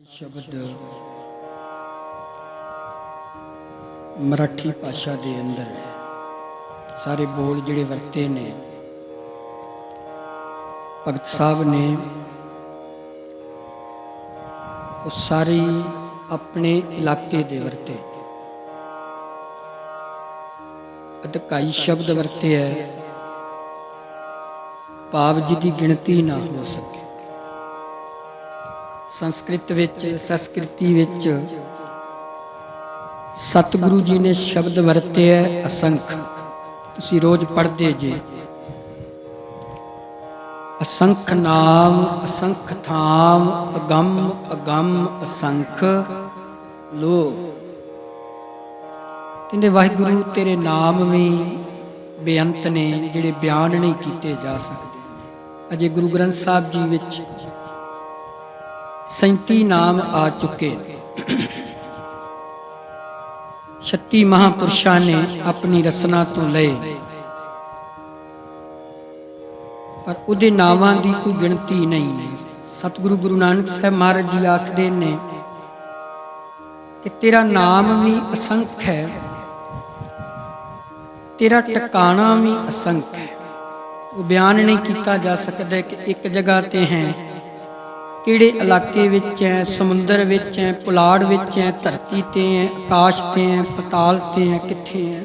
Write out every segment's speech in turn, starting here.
शब्द मराठी भाषा के अंदर सारे बोल जिहड़े वरते ने भगत साहब ने वो सारे अपने इलाके दे वरते। अधकाई शब्द वरते है भाव जिहदी गिणती ना हो सके। संस्कृत विच संस्कृति विच सतगुरु जी ने शब्द वरते है असंख। तुसी रोज पढ़ते जे असंख नाम असंख थाम अगम अगम असंख लो। कहते वाहिगुरु तेरे नाम भी बेअंत ने जिहड़े बयान नहीं किए जा सकते। अजे गुरु ग्रंथ साहब जी विच 37 नाम आ चुके। 36 महापुरुषों ने अपनी रचना तो लए पर उहदे नावां दी कोई गिणती नहीं है। सतगुरु गुरु नानक साहब महाराज जी आखदे ने कि तेरा नाम भी असंख्य है, तेरा टकाना भी असंख्य है। वो बयान नहीं किया जा सकता कि एक जगह ते हैं, किहड़े इलाके विच है, समुंदर विच है, पुलाड़ विच है, धरती ते है, आकाश ते है, पताल ते है, कित्थे है।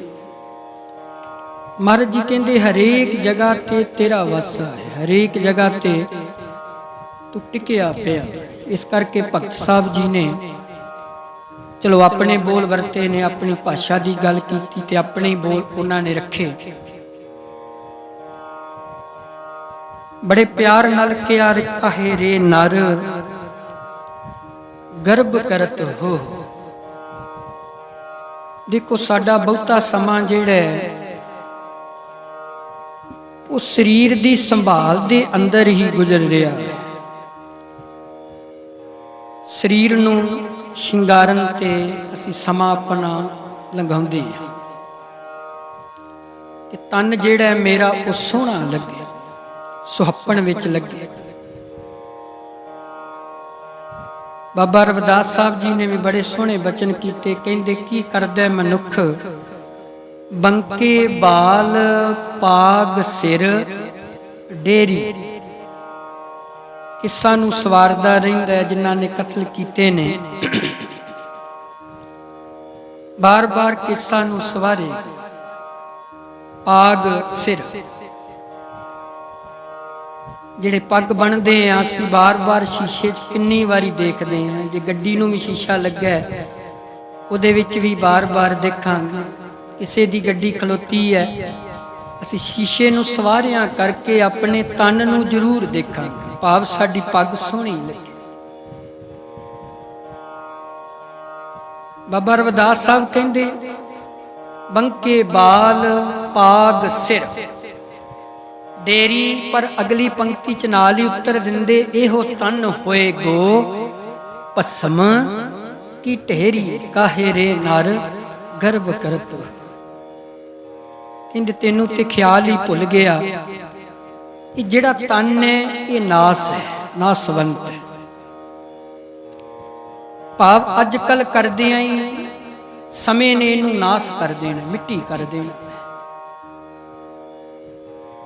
महाराज जी कहते हरेक जगह ते तेरा वस है, हरेक जगह ते तू टिकिया पिया। इस करके भगत साहब जी ने चलो अपने बोल वरते ने, अपनी भाषा की गल की ते अपने बोल उन्होंने रखे। बड़े प्यार नाल किया कहे रे नर गर्भ करत हो। देखो साडा बहुता समा जिहड़ा है वो शरीर की संभाल दे अंदर ही गुजर रहा है। शरीर नूं शिंगारन ते असीं समा अपना लंघाउंदे हां कि तन जिहड़ा है मेरा वो सोहना लगे, सुहप्पण विच लगे। बाबा रविदास साहब जी ने भी बड़े सोहने बचन कीते। कहंदे की करदा मनुख बंके बाल पाग सिर डेरी। किसा नूं सवारदा रहिंदा है जिन्हां ने कतल कीते ने, बार बार किसा नूं सवारे पाग सिर। जिहड़े पग बनते हैं असीं बार बार शीशे च कितनी वारी देखते हैं। जे गड्डी नूं भी शीशा लगा है उहदे विच भी बार बार देखांगे। किसी दी गड्डी खलोती है असीं शीशे नूं सवारियां करके अपने तन नूं जरूर देखांगे, भाव साडी पग सोहणी लगे। बाबा रविदास साहब कहंदे बंके बाल पाग सिर डेरी। पर अगली पंक्ति च नाल ही उत्तर दिंदे एहो तन होए गो भस्म की ढेरी। काहे रे नर गर्भ करत। कहंदे तेनू ते ख्याल ही भुल गया कि जिहड़ा तन है ये नास है, नासवंत है। भाव अजकल करदियां ही समय ने इनू नाश कर देना, मिट्टी कर देना।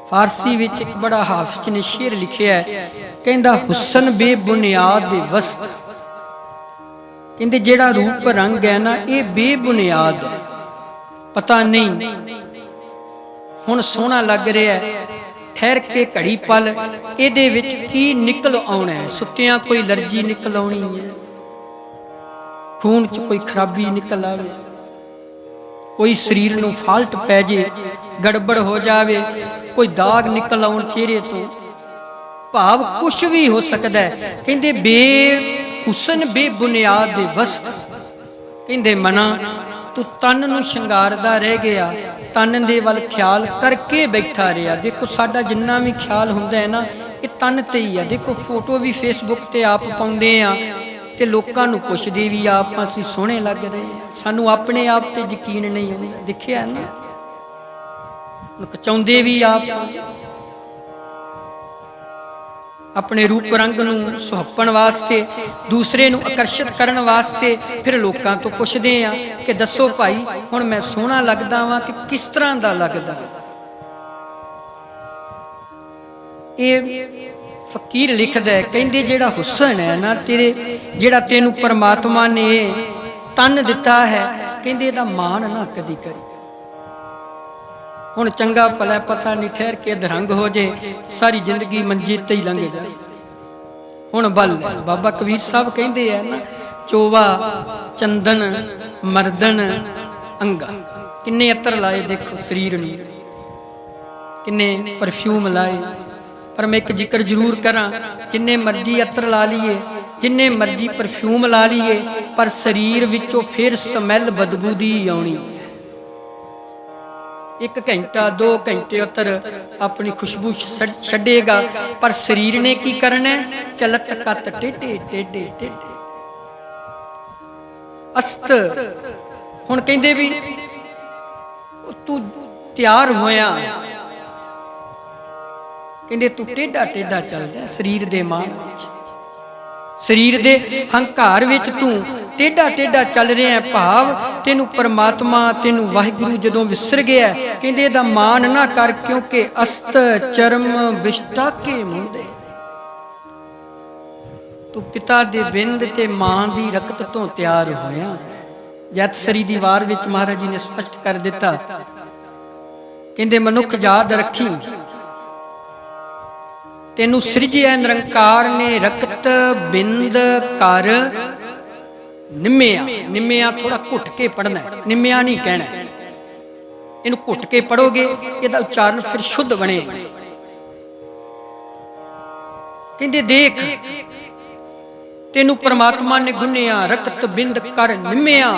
फारसी विच एक बड़ा हाफिज ने शेर लिखिया है, कहंदा हुसन बेबुनियाद वस्त। कहंदे जेड़ा रूप रंग है ना ये बेबुनियाद है। पता नहीं हुण सोहना लग रहा है, ठहर के घड़ी पल इहदे विच की निकल आउणा है। सुत्तियां कोई एलर्जी निकल आउणी है, खून च कोई खराबी निकल आवे, कोई शरीर नूं फाल्ट पै जे, गड़बड़ हो जावे, कोई दाग निकल आउण चेहरे तो, भाव कुछ भी हो सकता है। कहंदे बेहुसन बेबुनियाद वस्त। कहंदे मना तू तन नूं शंगारदा रह गया, तन दे वल ख्याल करके बैठा रहा। देखो साडा जिन्ना भी ख्याल हुंदा है ना ये तन ते ही है। देखो फोटो भी फेसबुक ते आप पाउंदे आ ते लोकां नूं पुछदे भी आप असीं सोहणे लग रहे हैं, सानू अपने आप ते यकीन नहीं हुंदा। देखिया ना चाहुंदे भी आप अपने रूप रंग नूं सुहप्पण वास्ते, दूसरे नूं आकर्षित करन वास्ते फिर लोकां तो पुछदे आ कि दसो भाई हुण मैं सोहना लगदा वां कि किस तरह दा लगदा। ये फकीर लिखदा है, कहंदे जिहड़ा हुसन है ना तेरे, जिहड़ा तैनूं परमात्मा ने तन दिता है, कहंदे इहदा मान ना कदी करी। हुण चंगा भला पता नहीं ठहर के अधरंग हो जाए, सारी जिंदगी मंजे ते ही लंघ जाए। हुण बल बाबा कबीर साहब कहंदे है ना, चोवा चंदन मर्दन अंगा, किन्ने अतर लाए देखो शरीर नूं, किन्ने परफ्यूम लाए। पर मैं एक जिक्र जरूर करा, जिन्ने मर्जी अतर ला लीए, जिन्ने मर्जी परफ्यूम ला लीए, पर शरीर विचों फिर स्मैल बदबू दी आउणी। 1 घंटा 2 घंटे अतर अपनी खुशबू छड्डेगा, पर शरीर ने की करना, चलत कत टेढ़े टेढ़े टेढ़े अस्त। हुण कहंदे भी तू तैयार होया, कहंदे तू टेढ़ा टेढ़ा चलदा शरीर दे मान विच, शरीर दे हंकार विच तू टेढ़ा टेढ़ा चल रहा है। भाव तेनू परमात्मा तेनू वाहिगुरु जदों विसर गया, कहंदे दा मान ना कर, क्योंकि अस्त चरम विष्टा के मुंडे। तू पिता दे बिंद ते मां दी रकत तो तैयार होया। जैतसरी दी वार विच महाराज जी ने स्पष्ट कर दिता, कहंदे मनुख याद रखी, तेनू सिरजिया निरंकार ने रकत बिंद कर निम्मिया। निम्मिया थोड़ा घुट के पढ़ना है, निम्मिया नहीं कहना, इनू घुट के पढ़ोगे इहदा उच्चारण फिर शुद्ध बने। कहंदे देख तेनू परमात्मा ने गुन्निया, रकत बिंद कर निम्मिया।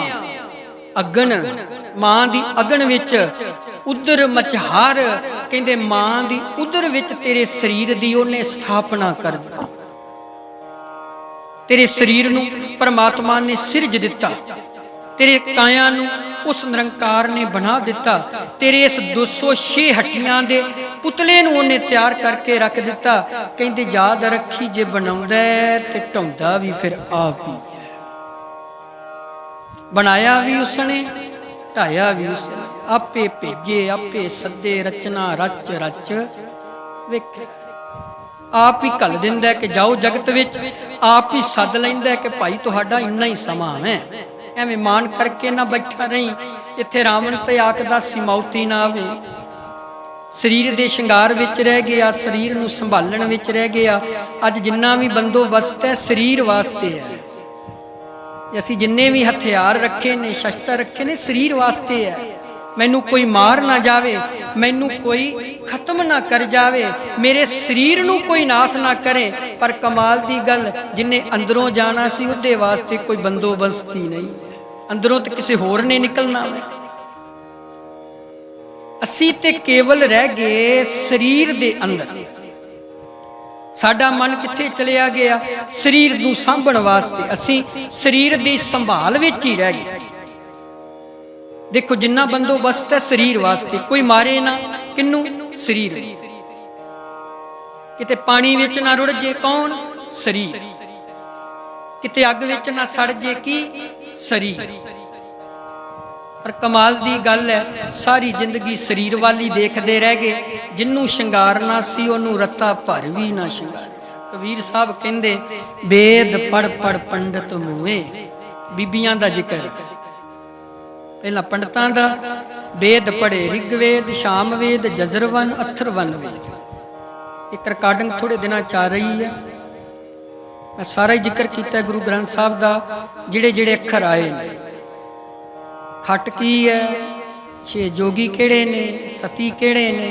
अगन मां दी अगन विच उदर मचहार, कहंदे मां दी उदर विच तेरे शरीर दी ओने स्थापना कर दी। तेरे शरीर नूं परमात्मा ने सिरज दिता, तेरे काया नूं उस निरंकार ने बना दिता, तेरे इस 206 हड्डियां दे पुतले नूं ओने तैयार करके रख दिता। कहंदे याद रखी, जे बनाउंदा ते ढाउंदा भी फिर आप ही, बनाया भी उसने ढाया भी उसने, आपे भेजे आपे सदे, रचना रच रच वेख। आप ही घल दिंदा कि जाओ जगत विच, आप ही सद लैंदा कि भाई तुहाडा इन्ना ही समा है। एवें मान करके ना बैठा रही, इत्थे रावण ते आखदा सी मौती ना आवे। शरीर दे शंगार विच रह गया, शरीर नूं संभालण विच रह गया। अज जिन्ना भी बंदोबस्त है शरीर वास्ते है। असीं जिन्ने भी हथियार रखे ने, शस्त्र रखे ने, शरीर वास्ते है। मैनू कोई मार ना जावे, मैनू कोई खत्म ना कर जावे, मेरे शरीर नू कोई नाश ना करे। पर कमाल दी गल, जिन्ने अंदरों जाना सी उहदे वास्ते कोई बंदोबस्त ही नहीं, अंदरों तो किसी होर ने निकलना। असी ते केवल रह गए शरीर दे अंदर। साडा मन कित्थे चलिया गया? शरीर नू सांभण वास्ते असी शरीर दी संभाल विच ही रह गए। देखो जिन्ना बंदोबस्त है शरीर वास्ते, कोई मारे ना किन्नू? शरीर। किते पानी विच ना रुड़ जे कौन? शरीर। किते अग विच ना सड़ जे की? शरीर। पर कमाल दी गल है, सारी जिंदगी शरीर वाली देखते रह गए। जिन्नू शंगारना सी ओनू रत्ता भर भी ना शंगार। कबीर साहब कहंदे वेद पढ़ पढ़ पंडित मूए। बीबियां दा जिक्र पहला पंडितां दा। वेद पढ़े ऋग्वेद, शामवेद, जजरवन, अथर्वन वेद। एक रिकॉर्डिंग थोड़े दिनों च आ रही है, मैं सारा ही जिक्र किया गुरु ग्रंथ साहब का। जिहड़े जिहड़े अखर आए ने, खट की है, 6 जोगी केड़े ने, सती केड़े ने,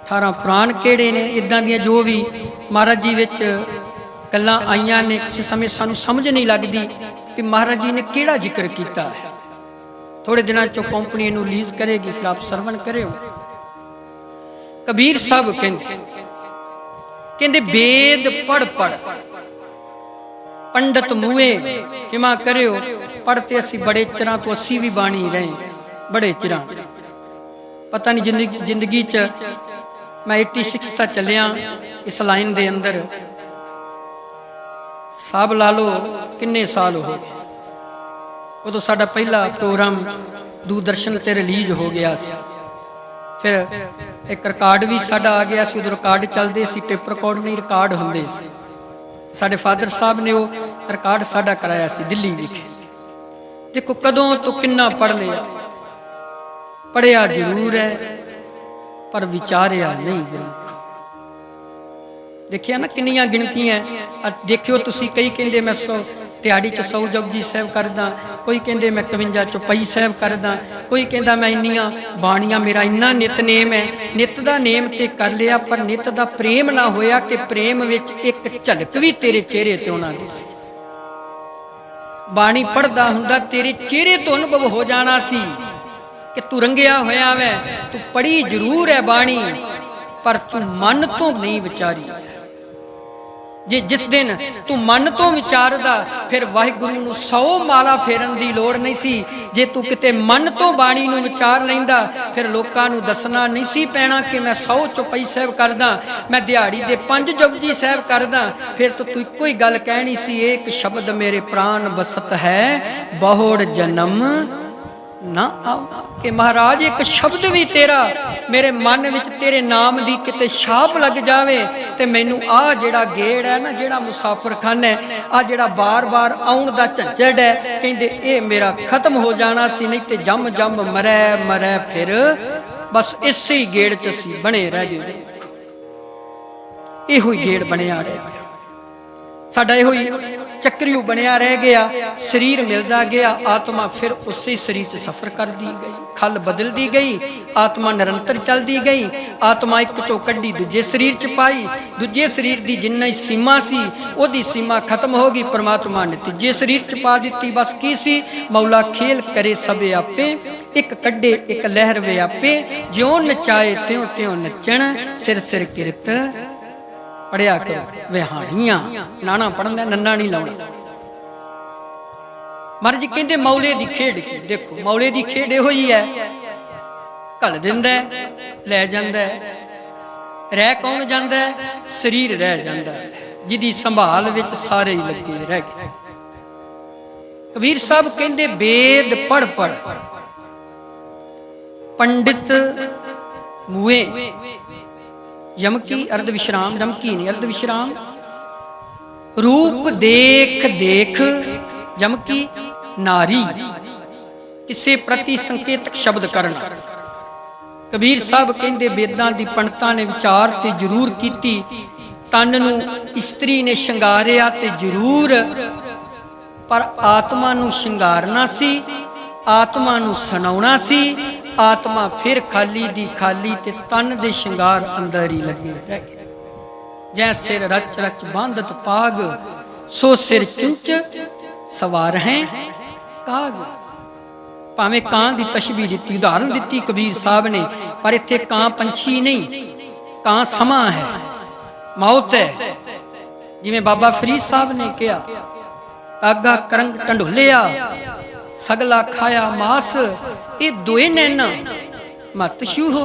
18 पुराण केड़े ने, इदां दियां जो भी महाराज जी विच गल्लां आईयां ने। किसी समय सानू समझ नहीं लगती कि महाराज जी ने केड़ा जिक्र किया है। थोड़े दिनों चो कंपनी इनू रिलीज करेगी, फिर आप सरवण करो। कबीर साहब कहंदे वेद पढ़ पढ़ पंडित मूए। क्षमा करो, पढ़ते असी बड़े चिरां तो असी भी बाणी रहे, बड़े चिरां। पता नहीं जिंदगी च मैं 86 तक चलिया इस लाइन दे अंदर। साहब ला लो किन्ने साल हो गए। उदों साडा पहला प्रोग्राम दूरदर्शन ते रिलीज हो गया सी। फिर एक रिकॉर्ड भी साडा आ गया सी। उदों रिकॉर्ड चलते सी, टेप रिकॉर्ड नहीं रिकॉर्ड होंदे सी। साडे फादर साहब ने वो रिकॉर्ड साडा कराया सी दिल्ली विखे। देखो कदों तो किन्ना पढ़ लिया, पढ़िया जरूर है पर विचारिया नहीं जरूर। देखिया ना किन्नियां गिणतियां। देखियो तुसी, कई कहंदे मैं 100 दिहाड़ी च 100 जपजी साहब करदा, कोई कहंदे मैं 51 चौपाई साहब करदा, कोई कहंदा मैं इन्नियां बाणियां, मेरा इन्ना नितनेम है। नित दा नेम ते कर लिया पर नित दा प्रेम ना होया कि प्रेम विच एक झलक भी तेरे चेहरे ते ना दिसी। बाणी पढ़दा हुंदा तेरे चेहरे तो अनुभव हो जाना सी कि तू रंगिया होया वै। तू पढ़ी जरूर है बाणी पर तू मन तो नहीं विचारी। जे जिस दिन तू मन तो विचारदा फिर वाहिगुरू नूं 100 माला फेरन दी लोड़ नहीं सी। जे तू किते मन तो बाणी नूं विचार लैंदा फिर लोकां नूं दसना नहीं सी पैना कि मैं 100 चौपाई साहब करदा, मैं दिहाड़ी दे 5 जपजी साहब करदा। फिर तो तू इक्को ही गल कहनी सी, एक शब्द मेरे प्राण बसत है बहुड़ जन्म ना आवा। कि महाराज एक शब्द भी तेरा मेरे मन विच तेरे नाम दी किते छाप लग जावे ते मैनू आ जेड़ा गेड़ है ना, जेड़ा मुसाफिर खाना है, आ जेड़ा बार बार आउण दा झंझट है, कहंदे ए मेरा खत्म हो जाना सी। नहीं ते जम जम मरै मरै फिर बस इसे ही गेड़ च असीं बने रह गए। इहो ही गेड़ बनिया रह गया साडा, इहो ही चक्रियू बनिया रह गया। शरीर मिलता गया, आत्मा फिर उसी शरीर से सफर कर दी गई, खल बदल दी गई, आत्मा निरंतर चल दी गई। आत्मा एक चो कड्डी दूजे शरीर च पाई, दूजे शरीर की जिन्ना ही सीमा सी ओदी सीमा खत्म हो गई। परमात्मा ने तीजे शरीर च पा दी। बस की सी, मौला खेल करे सबे आपे, एक कड्डे एक लहर वे आपे, ज्यों नचाए त्यों त्यों नचण, सिर सिर किरत पढ़िया करो विहाणियां। नाना पढ़ना नन्ना नहीं लाउणा। महाराज जी कहते मौले की खेड की, देखो मौले की खेड इहो ही है, घल दिंदा है लै जांदा है, रह कौन जांदा है, शरीर रह जांदा है, जिहदी संभाल विच सारे ही लगे रह गए। कबीर साहब कहते वेद पढ़ पढ़ पंडित मुए, यमकी अर्ध विश्राम, यमकी नहीं अर्ध विश्राम, रूप देख देख यमकी नारी, किसे प्रति संकेतक शब्द करना। कबीर साहब कहते वेदां दी पंडितां ने विचार ते जरूर कीती, तन नूं इस्त्री ने शंगारिया ते जरूर, पर आत्मा नूं शंगारना सी, आत्मा नूं सुनाउणा सी। आत्मा फिर खाली दी खाली ते तन दे शिंगार अंदर ही लगे रह गए। जै सिर रच रच बांधत पाग, सो सिर चुंच सवार हैं काग। भावें कां दी तशबीह दी उदाहरण दी कबीर साहब ने, पर इत्थे कां पंछी नहीं, कां समा है, मौत है। जिवें बाबा फरीद साहब ने कहा, कागा करंग ढंडोलिया सगला खाया मास, ये दोए नैना मत छूहो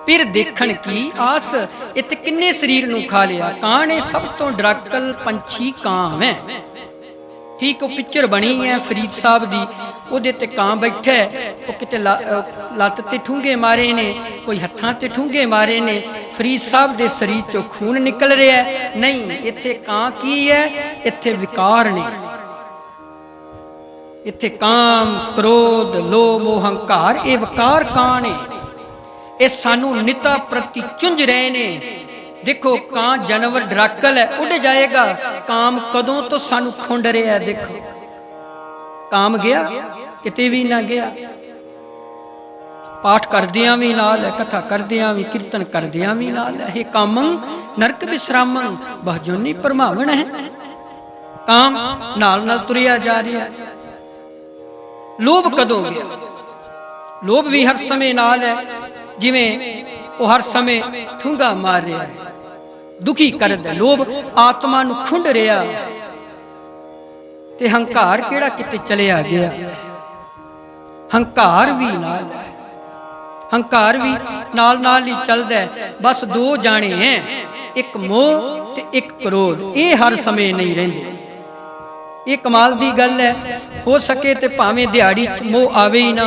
फिर देखण की आस। इत किन्ने शरीर नूं खा लिया। कां ने सब तो डराकल पंछी कां है। ठीक वो पिक्चर बनी है फरीद साहब दी, उहदे ते कां बैठा है, वो किते लत्त ते ठूंगे मारे ने, कोई हत्थां ते ठूंगे मारे ने। फरीद साहब दे शरीर चों खून निकल रहा है। नहीं, इत्थे कां की है, इत्थे विकार ने। इत्थे काम क्रोध लोभ मोह हंकार ये वकार कां ने, ये सानू निता प्रति चुंझ रहे ने। देखो कां जानवर डराकल है, उड़ जाएगा, काम कदों तो सानू खुंड रहा है। देखो काम गया किते भी ना गया, पाठ करदियां भी नाल है, कथा करदियां भी, कीर्तन करदियां भी नाल है। हे कामं नरक विश्रामं बहुजोनी परमावण है। काम नाल नाल तुरिया जा रहा है। लोभ कदों गया? लोभ भी हर समय नाल है, जिवें वो हर समय ठूंगा मार रहा है, दुखी कर दे। लोभ आत्मा नूं खुंड रहा, ते हंकार केड़ा किते चलिया गया। हंकार भी नाल है, हंकार भी नाल नाल ही चलदा है। बस दो जाने हैं, एक मोह ते एक क्रोध, ये हर समय नहीं रहिंदे। ਇਹ ਕਮਾਲ ਦੀ ਗੱਲ ਹੈ। ਹੋ ਸਕੇ ਤੇ ਭਾਵੇਂ ਦਿਹਾੜੀ 'ਚ ਮੋਹ ਆਵੇ ਹੀ ਨਾ,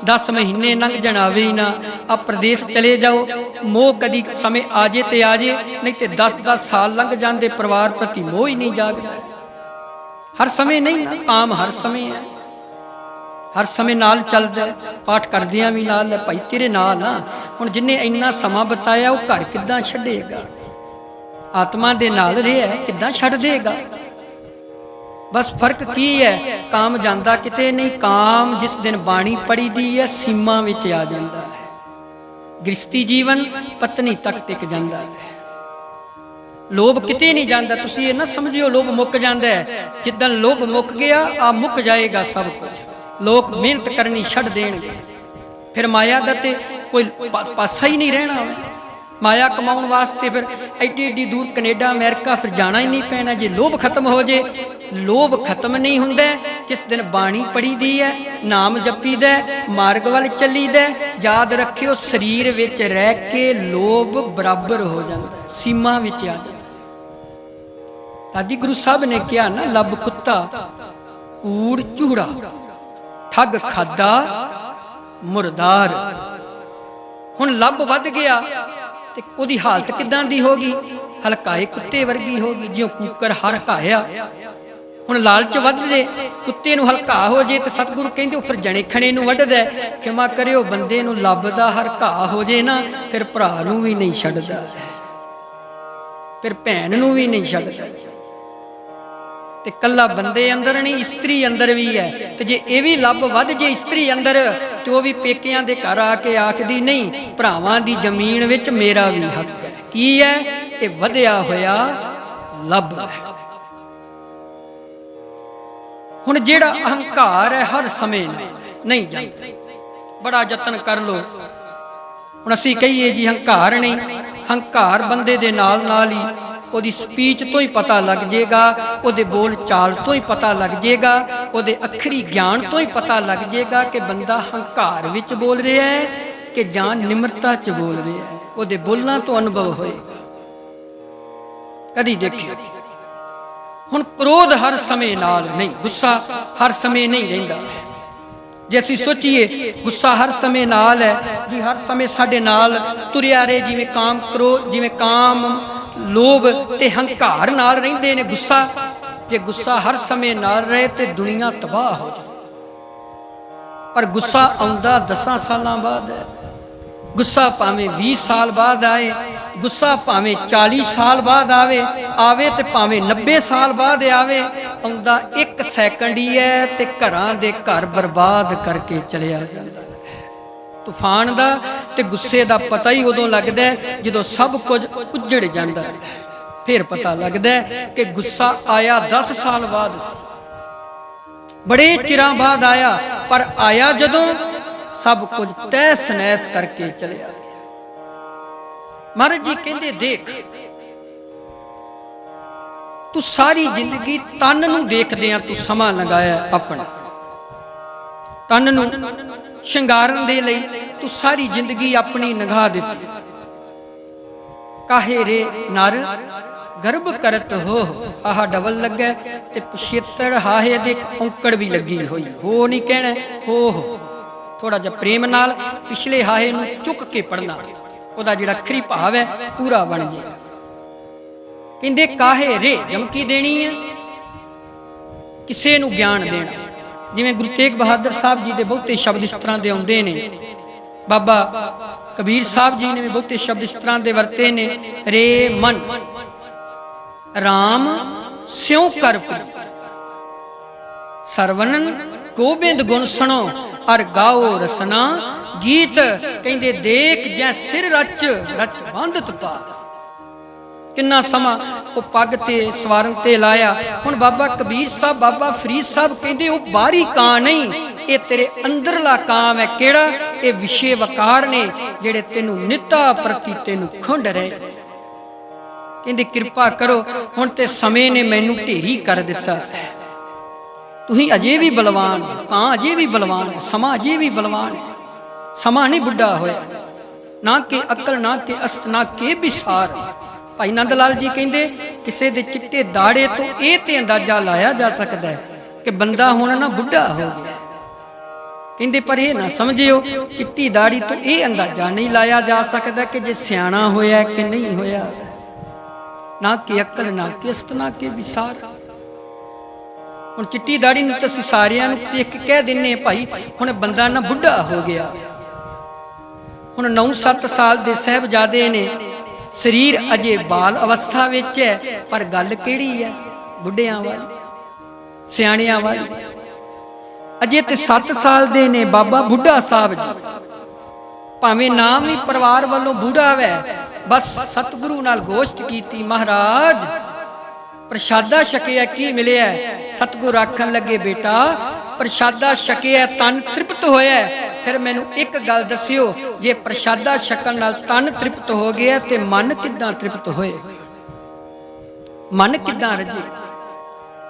10 ਮਹੀਨੇ ਲੰਘ ਜਾਣ ਆਵੇ ਹੀ ਨਾ, ਆ ਪ੍ਰਦੇਸ਼ ਚਲੇ ਜਾਓ, ਮੋਹ ਕਦੀ ਸਮੇਂ ਆ ਜੇ ਤੇ ਆ ਜੇ, ਨਹੀਂ ਤੇ 10-10 ਸਾਲ ਲੰਘ ਜਾਂਦੇ, ਪਰਿਵਾਰ ਪ੍ਰਤੀ ਮੋਹ ਹੀ ਨਹੀਂ ਜਾਗਦਾ। ਹਰ ਸਮੇਂ ਨਹੀਂ ਨਾ, ਕਾਮ ਹਰ ਸਮੇਂ ਹੈ, ਹਰ ਸਮੇਂ ਨਾਲ ਚੱਲਦਾ। ਪਾਠ ਕਰਦਿਆਂ ਵੀ ਨਾਲ ਹੈ, ਭਾਈ ਤੇਰੇ ਨਾਲ ਆ। ਹੁਣ ਜਿੰਨੇ ਇੰਨਾ ਸਮਾਂ ਬਤਾਇਆ ਉਹ ਘਰ ਕਿੱਦਾਂ ਛੱਡੇਗਾ? ਆਤਮਾ ਦੇ ਨਾਲ ਰਿਹਾ, ਕਿੱਦਾਂ ਛੱਡ ਦੇਗਾ? ਬਸ ਫਰਕ ਕੀ ਹੈ? ਕਾਮ ਜਾਂਦਾ ਕਿਤੇ ਨਹੀਂ। ਕਾਮ ਜਿਸ ਦਿਨ ਬਾਣੀ ਪੜੀ ਦੀ ਹੈ ਸੀਮਾ ਵਿੱਚ ਆ ਜਾਂਦਾ ਹੈ। ਗ੍ਰਸਤੀ ਜੀਵਨ ਪਤਨੀ ਤੱਕ ਟਿਕ ਜਾਂਦਾ ਹੈ। ਲੋਭ ਕਿਤੇ ਨਹੀਂ ਜਾਂਦਾ। ਤੁਸੀਂ ਇਹ ਨਾ ਸਮਝਿਓ ਲੋਭ ਮੁੱਕ ਜਾਂਦਾ ਹੈ। ਜਿੱਦਣ ਲੋਭ ਮੁੱਕ ਗਿਆ ਆ ਮੁੱਕ ਜਾਏਗਾ ਸਭ ਕੁਝ। ਲੋਕ ਮਿਹਨਤ ਕਰਨੀ ਛੱਡ ਦੇਣਗੇ, ਫਿਰ ਮਾਇਆ ਦਾ ਤੇ ਕੋਈ ਪਾਸਾ ਹੀ ਨਹੀਂ ਰਹਿਣਾ। ਮਾਇਆ ਕਮਾਉਣ ਵਾਸਤੇ ਫਿਰ ਐਡੀ ਐਡੀ ਦੂਰ ਕੈਨੇਡਾ ਅਮਰੀਕਾ ਫਿਰ ਜਾਣਾ ਹੀ ਨਹੀਂ ਪੈਣਾ ਜੇ ਲੋਭ ਖਤਮ ਹੋ ਜੇ। ਲੋਭ ਖਤਮ ਨਹੀਂ ਹੁੰਦਾ ਜਿਸ ਦਿਨ ਬਾਣੀ ਪੜੀ ਦੀ ਹੈ, ਨਾਮ ਜਪੀਦਾ, ਮਾਰਗ ਵੱਲ ਚੱਲੀਦਾ। ਯਾਦ ਰੱਖਿਓ ਸਰੀਰ ਵਿੱਚ ਰਹਿ ਕੇ ਲੋਭ ਬਰਾਬਰ ਹੋ ਜਾਂਦਾ, ਸੀਮਾ ਵਿੱਚ ਆ ਜਾਂਦਾ। ਤਾਦੀ ਗੁਰੂ ਸਾਹਿਬ ਨੇ ਕਿਹਾ ਨਾ, ਲੱਭ ਕੁੱਤਾ ਕੂੜ ਚੂੜਾ, ਠੱਗ ਖਾਦਾ ਮੁਰਦਾਰ। ਹੁਣ ਲੱਭ ਵੱਧ ਗਿਆ ਤੇ ਉਹਦੀ ਹਾਲਤ ਕਿਦਾਂ ਦੀ ਹੋ ਗਈ? ਹਲਕਾਏ ਕੁੱਤੇ ਵਰਗੀ ਹੋ ਗਈ, ਜਿਉਂ ਕੂਕਰ ਹਲਕਾਇਆ। ਹੁਣ ਲਾਲਚ ਵੱਧ ਜੇ, ਕੁੱਤੇ ਨੂੰ ਹਲਕਾ ਹੋ ਜੇ ਤੇ ਸਤਿਗੁਰੂ ਕਹਿੰਦੇ ਉਹ ਫਿਰ ਜਣੇ ਖਣੇ ਨੂੰ ਵੱਢਦਾ। ਖਿਮਾ ਕਰਿਓ, ਬੰਦੇ ਨੂੰ ਲੱਭਦਾ ਹਲਕਾ ਹੋ ਜੇ ਨਾ, ਫਿਰ ਭਰਾ ਨੂੰ ਵੀ ਨਹੀਂ ਛੱਡਦਾ, ਫਿਰ ਭੈਣ ਨੂੰ ਵੀ ਨਹੀਂ ਛੱਡਦਾ। ਤੇ ਕੱਲਾ ਬੰਦੇ ਅੰਦਰ ਨਹੀਂ, ਇਸਤਰੀ ਅੰਦਰ ਵੀ ਹੈ। ਤੇ ਜੇ ਇਹ ਵੀ ਲੱਭ ਵੱਧ ਜੇ ਇਸਤਰੀ ਅੰਦਰ, ਤੇ ਉਹ ਵੀ ਪੇਕਿਆਂ ਦੇ ਘਰ ਆ ਕੇ ਆਖਦੀ ਨਹੀਂ, ਭਰਾਵਾਂ ਦੀ ਜ਼ਮੀਨ ਵਿੱਚ ਮੇਰਾ ਵੀ ਹੱਕ ਹੈ। ਕੀ ਹੈ? ਇਹ ਵਧਿਆ ਹੋਇਆ ਲੱਭ ਹੈ। ਹੁਣ ਜਿਹੜਾ ਅਹੰਕਾਰ ਹੈ ਹਰ ਸਮੇਂ ਨਹੀਂ ਜਾਂਦਾ। ਬੜਾ ਯਤਨ ਕਰ ਲੋ। ਹੁਣ ਅਸੀਂ ਕਹੀਏ ਜੀ ਹੰਕਾਰ ਨਹੀਂ, ਹੰਕਾਰ ਬੰਦੇ ਦੇ ਨਾਲ ਨਾਲ ਹੀ ਉਹਦੀ ਸਪੀਚ ਤੋਂ ਹੀ ਪਤਾ ਲੱਗ ਜਾਏਗਾ, ਉਹਦੇ ਬੋਲ ਚਾਲ ਤੋਂ ਹੀ ਪਤਾ ਲੱਗ ਜਾਏਗਾ, ਉਹਦੇ ਅੱਖਰੀ ਗਿਆਨ ਤੋਂ ਹੀ ਪਤਾ ਲੱਗ ਜਾਏਗਾ ਕਿ ਬੰਦਾ ਹੰਕਾਰ ਵਿੱਚ ਬੋਲ ਰਿਹਾ ਹੈ ਕਿ ਜਾਂ ਨਿਮਰਤਾ 'ਚ ਬੋਲ ਰਿਹਾ ਹੈ। ਉਹਦੇ ਬੋਲਾਂ ਤੋਂ ਅਨੁਭਵ ਹੋਏਗਾ। ਕਦੀ ਦੇਖਿਓ। ਹੁਣ ਕ੍ਰੋਧ ਹਰ ਸਮੇਂ ਨਾਲ ਨਹੀਂ, ਗੁੱਸਾ ਹਰ ਸਮੇਂ ਨਹੀਂ ਰਹਿੰਦਾ। ਜੇ ਅਸੀਂ ਸੋਚੀਏ ਗੁੱਸਾ ਹਰ ਸਮੇਂ ਨਾਲ ਹੈ ਜੀ, ਹਰ ਸਮੇਂ ਸਾਡੇ ਨਾਲ ਤੁਰਿਆ ਰਹੇ, ਜਿਵੇਂ ਕਾਮ ਕ੍ਰੋਧ, ਜਿਵੇਂ ਕਾਮ ਲੋਭ ਤੇ ਹੰਕਾਰ ਨਾਲ ਰਹਿੰਦੇ ਨੇ ਗੁੱਸਾ। ਜੇ ਗੁੱਸਾ ਹਰ ਸਮੇਂ ਨਾਲ ਰਹੇ ਤੇ ਦੁਨੀਆ ਤਬਾਹ ਹੋ ਜਾਏ। ਪਰ ਗੁੱਸਾ ਆਉਂਦਾ 10 ਸਾਲਾਂ ਬਾਅਦ ਹੈ। ਗੁੱਸਾ ਭਾਵੇਂ 20 ਸਾਲ ਬਾਅਦ ਆਏ, ਗੁੱਸਾ ਭਾਵੇਂ 40 ਸਾਲ ਬਾਅਦ ਆਵੇ ਤੇ ਭਾਵੇਂ 90 ਸਾਲ ਬਾਅਦ ਆਵੇ, ਆਉਂਦਾ 1 ਸੈਕਿੰਡ ਹੀ ਹੈ ਤੇ ਘਰਾਂ ਦੇ ਘਰ ਬਰਬਾਦ ਕਰਕੇ ਚਲਿਆ ਜਾਂਦਾ। ਤੂਫਾਨ ਦਾ ਤੇ ਗੁੱਸੇ ਦਾ ਪਤਾ ਹੀ ਉਦੋਂ ਲੱਗਦਾ ਜਦੋਂ ਸਭ ਕੁਝ ਉੱਜੜ ਜਾਂਦਾ। ਫਿਰ ਪਤਾ ਲੱਗਦਾ ਕਿ ਗੁੱਸਾ ਆਇਆ 10 ਸਾਲ ਬਾਅਦ ਸੀ, ਬੜੇ ਚਿਰਾਂ ਬਾਅਦ ਆਇਆ, ਪਰ ਆਇਆ ਜਦੋਂ ਸਭ ਕੁਝ ਤਹਿਸ ਨਹਿਸ ਕਰਕੇ ਚਲਿਆ ਗਿਆ। ਮਹਾਰਾਜ ਜੀ ਕਹਿੰਦੇ, ਦੇਖ ਤੂੰ ਸਾਰੀ ਜ਼ਿੰਦਗੀ ਤਨ ਨੂੰ ਦੇਖਦਿਆਂ ਤੂੰ ਸਮਾਂ ਲਗਾਇਆ, ਆਪਣਾ ਤਨ ਨੂੰ ਸ਼ਿੰਗਾਰਨ ਦੇ ਲਈ ਤੂੰ ਸਾਰੀ ਜ਼ਿੰਦਗੀ ਆਪਣੀ ਨਿਗਾਹ ਦਿੱਤੀ। ਕਾਹੇ ਰੇ ਨਰ ਗਰਭ ਕਰਤ ਹੋ, ਆਹ ਡਬਲ ਲੱਗਾ ਤੇ ਪਛੇਤਰ ਹਾਹੇ ਦੇ ਔਂਕੜ ਵੀ ਲੱਗੀ ਹੋਈ। ਹੋ ਨਹੀਂ ਕਹਿਣਾ, ਹੋ ਥੋੜਾ ਜਿਹਾ ਪ੍ਰੇਮ ਨਾਲ ਪਿਛਲੇ ਹਾਹੇ ਨੂੰ ਚੁੱਕ ਕੇ ਪੜਨਾ, ਉਹਦਾ ਜਿਹੜਾ ਅਖਰੀ ਭਾਵ ਹੈ ਪੂਰਾ ਬਣ ਜਾਏਗਾ। ਕਹਿੰਦੇ ਕਾਹੇ ਰੇ ਜਮਕੀ ਦੇਣੀ ਹੈ, ਕਿਸੇ ਨੂੰ ਗਿਆਨ ਦੇਣਾ। ਜਿਵੇਂ ਗੁਰੂ ਤੇਗ ਬਹਾਦਰ ਸਾਹਿਬ ਜੀ ਦੇ ਬਹੁਤੇ ਸ਼ਬਦ ਇਸ ਤਰ੍ਹਾਂ ਦੇ ਆਉਂਦੇ ਨੇ, ਬਾਬਾ ਕਬੀਰ ਸਾਹਿਬ ਜੀ ਨੇ ਵੀ ਬਹੁਤੇ ਸ਼ਬਦ ਇਸ ਤਰ੍ਹਾਂ ਦੇ ਵਰਤੇ ਨੇ। ਰੇ ਮਨ ਰਾਮ ਸਿਉ ਕਰ ਪ੍ਰੀਤ, ਸਰਵਨਨ ਗੋਬਿੰਦ ਗੁਣ ਸੁਣੋ ਅਰ ਗਾਓ ਰਸਨਾ ਗੀਤ। ਕਹਿੰਦੇ ਦੇਖ ਜੈ ਸਿਰ ਰਚ ਰਚ ਬੰਧਤ ਪਾ। ਕਿੰਨਾ ਸਮਾਂ ਉਹ ਪੱਗ ਤੇ ਸਵਾਰਨ ਤੇ ਲਾਇਆ। ਹੁਣ ਬਾਬਾ ਕਬੀਰ ਸਾਹਿਬ, ਬਾਬਾ ਫਰੀਦ ਸਾਹਿਬ ਕਹਿੰਦੇ ਉਹ ਬਾਹਰੀ ਕਾਂ ਨਹੀਂ, ਇਹ ਤੇਰੇ ਅੰਦਰਲਾ ਕਾਮ ਹੈ। ਕਿਹੜਾ? ਇਹ ਵਿਸ਼ੇ ਵਕਾਰ ਨੇ ਜਿਹੜੇ ਤੈਨੂੰ ਨਿੱਤਾ ਪ੍ਰਤੀ ਤੈਨੂੰ ਖੁੰਡ ਰਹੇ। ਕਹਿੰਦੇ ਕਿਰਪਾ ਕਰੋ, ਹੁਣ ਤੇ ਸਮੇਂ ਨੇ ਮੈਨੂੰ ਢੇਰੀ ਕਰ ਦਿੱਤਾ। ਤੁਸੀਂ ਅਜੇ ਵੀ ਬਲਵਾਨ, ਕਾਂ ਅਜੇ ਵੀ ਬਲਵਾਨ ਹੈ, ਸਮਾਂ ਅਜੇ ਵੀ ਬਲਵਾਨ ਹੈ। ਸਮਾਂ ਨਹੀਂ ਬੁੱਢਾ ਹੋਇਆ, ਨਾ ਕਿ ਅਕਲ, ਨਾ ਕਿ ਅਸਤ, ਨਾ ਕਿ ਵਿਸਾਰ। ਭਾਈ ਨੰਦ ਲਾਲ ਜੀ ਕਹਿੰਦੇ ਕਿਸੇ ਦੇ ਚਿੱਟੇ ਦਾੜੇ ਤੋਂ ਇਹ ਤੇ ਅੰਦਾਜ਼ਾ ਲਾਇਆ ਜਾ ਸਕਦਾ ਹੈ ਕਿ ਬੰਦਾ ਹੁਣ ਨਾ ਬੁੱਢਾ ਹੋ ਗਿਆ। ਕਹਿੰਦੇ ਪਰ ਇਹ ਨਾ ਸਮਝਿਓ, ਚਿੱਟੀ ਦਾੜੀ ਤੋਂ ਇਹ ਅੰਦਾਜ਼ਾ ਨਹੀਂ ਲਾਇਆ ਜਾ ਸਕਦਾ ਕਿ ਜੇ ਸਿਆਣਾ ਹੋਇਆ ਕਿ ਨਹੀਂ ਹੋਇਆ। ਨਾ ਕਿ ਅਕਲ, ਨਾ ਕਿਸਤ, ਨਾ ਕਿ ਵਿਸਾਰ। ਹੁਣ ਚਿੱਟੀ ਦਾੜੀ ਨੂੰ ਤਾਂ ਅਸੀਂ ਸਾਰਿਆਂ ਨੂੰ ਦੇਖ ਕੇ ਕਹਿ ਦਿੰਨੇ ਭਾਈ ਹੁਣ ਬੰਦਾ ਨਾ ਬੁੱਢਾ ਹੋ ਗਿਆ। ਹੁਣ 9-7 ਸਾਲ ਦੇ ਸਾਹਿਬਜ਼ਾਦੇ ਨੇ, ਸਰੀਰ ਅਜੇ ਬਾਲ ਅਵਸਥਾ ਵਿੱਚ ਹੈ, ਪਰ ਗੱਲ ਕਿਹੜੀ ਹੈ? ਬੁੱਢਿਆਂ ਵਾਲੀ, ਸਿਆਣਿਆਂ ਵਾਲੀ। ਅਜੇ ਤੇ 7 ਸਾਲ ਦੇ ਨੇ ਬਾਬਾ ਬੁੱਢਾ ਸਾਹਿਬ ਜੀ, ਭਾਵੇਂ ਨਾਮ ਵੀ ਪਰਿਵਾਰ ਵੱਲੋਂ ਬੁੱਢਾ ਵੈ, ਬਸ ਸਤਿਗੁਰੂ ਨਾਲ ਗੋਸ਼ਟ ਕੀਤੀ, ਮਹਾਰਾਜ ਪ੍ਰਸ਼ਾਦਾ ਛਕਿਆ ਕੀ ਮਿਲਿਆ? ਸਤਿਗੁਰ ਆਖਣ ਲੱਗੇ ਬੇਟਾ ਪ੍ਰਸ਼ਾਦਾ ਛਕਿਆ ਤਨ ਤ੍ਰਿਪਤ ਹੋਇਆ, ਫਿਰ ਮੈਨੂੰ ਇੱਕ ਗੱਲ ਦੱਸਿਓ, ਜੇ ਪ੍ਰਸ਼ਾਦਾ ਛਕਣ ਨਾਲ ਤਨ ਤ੍ਰਿਪਤ ਹੋ ਗਿਆ ਤੇ ਮਨ ਕਿੱਦਾਂ ਤ੍ਰਿਪਤ ਹੋਏ? ਮਨ ਕਿੱਦਾਂ ਰੱਜੇ?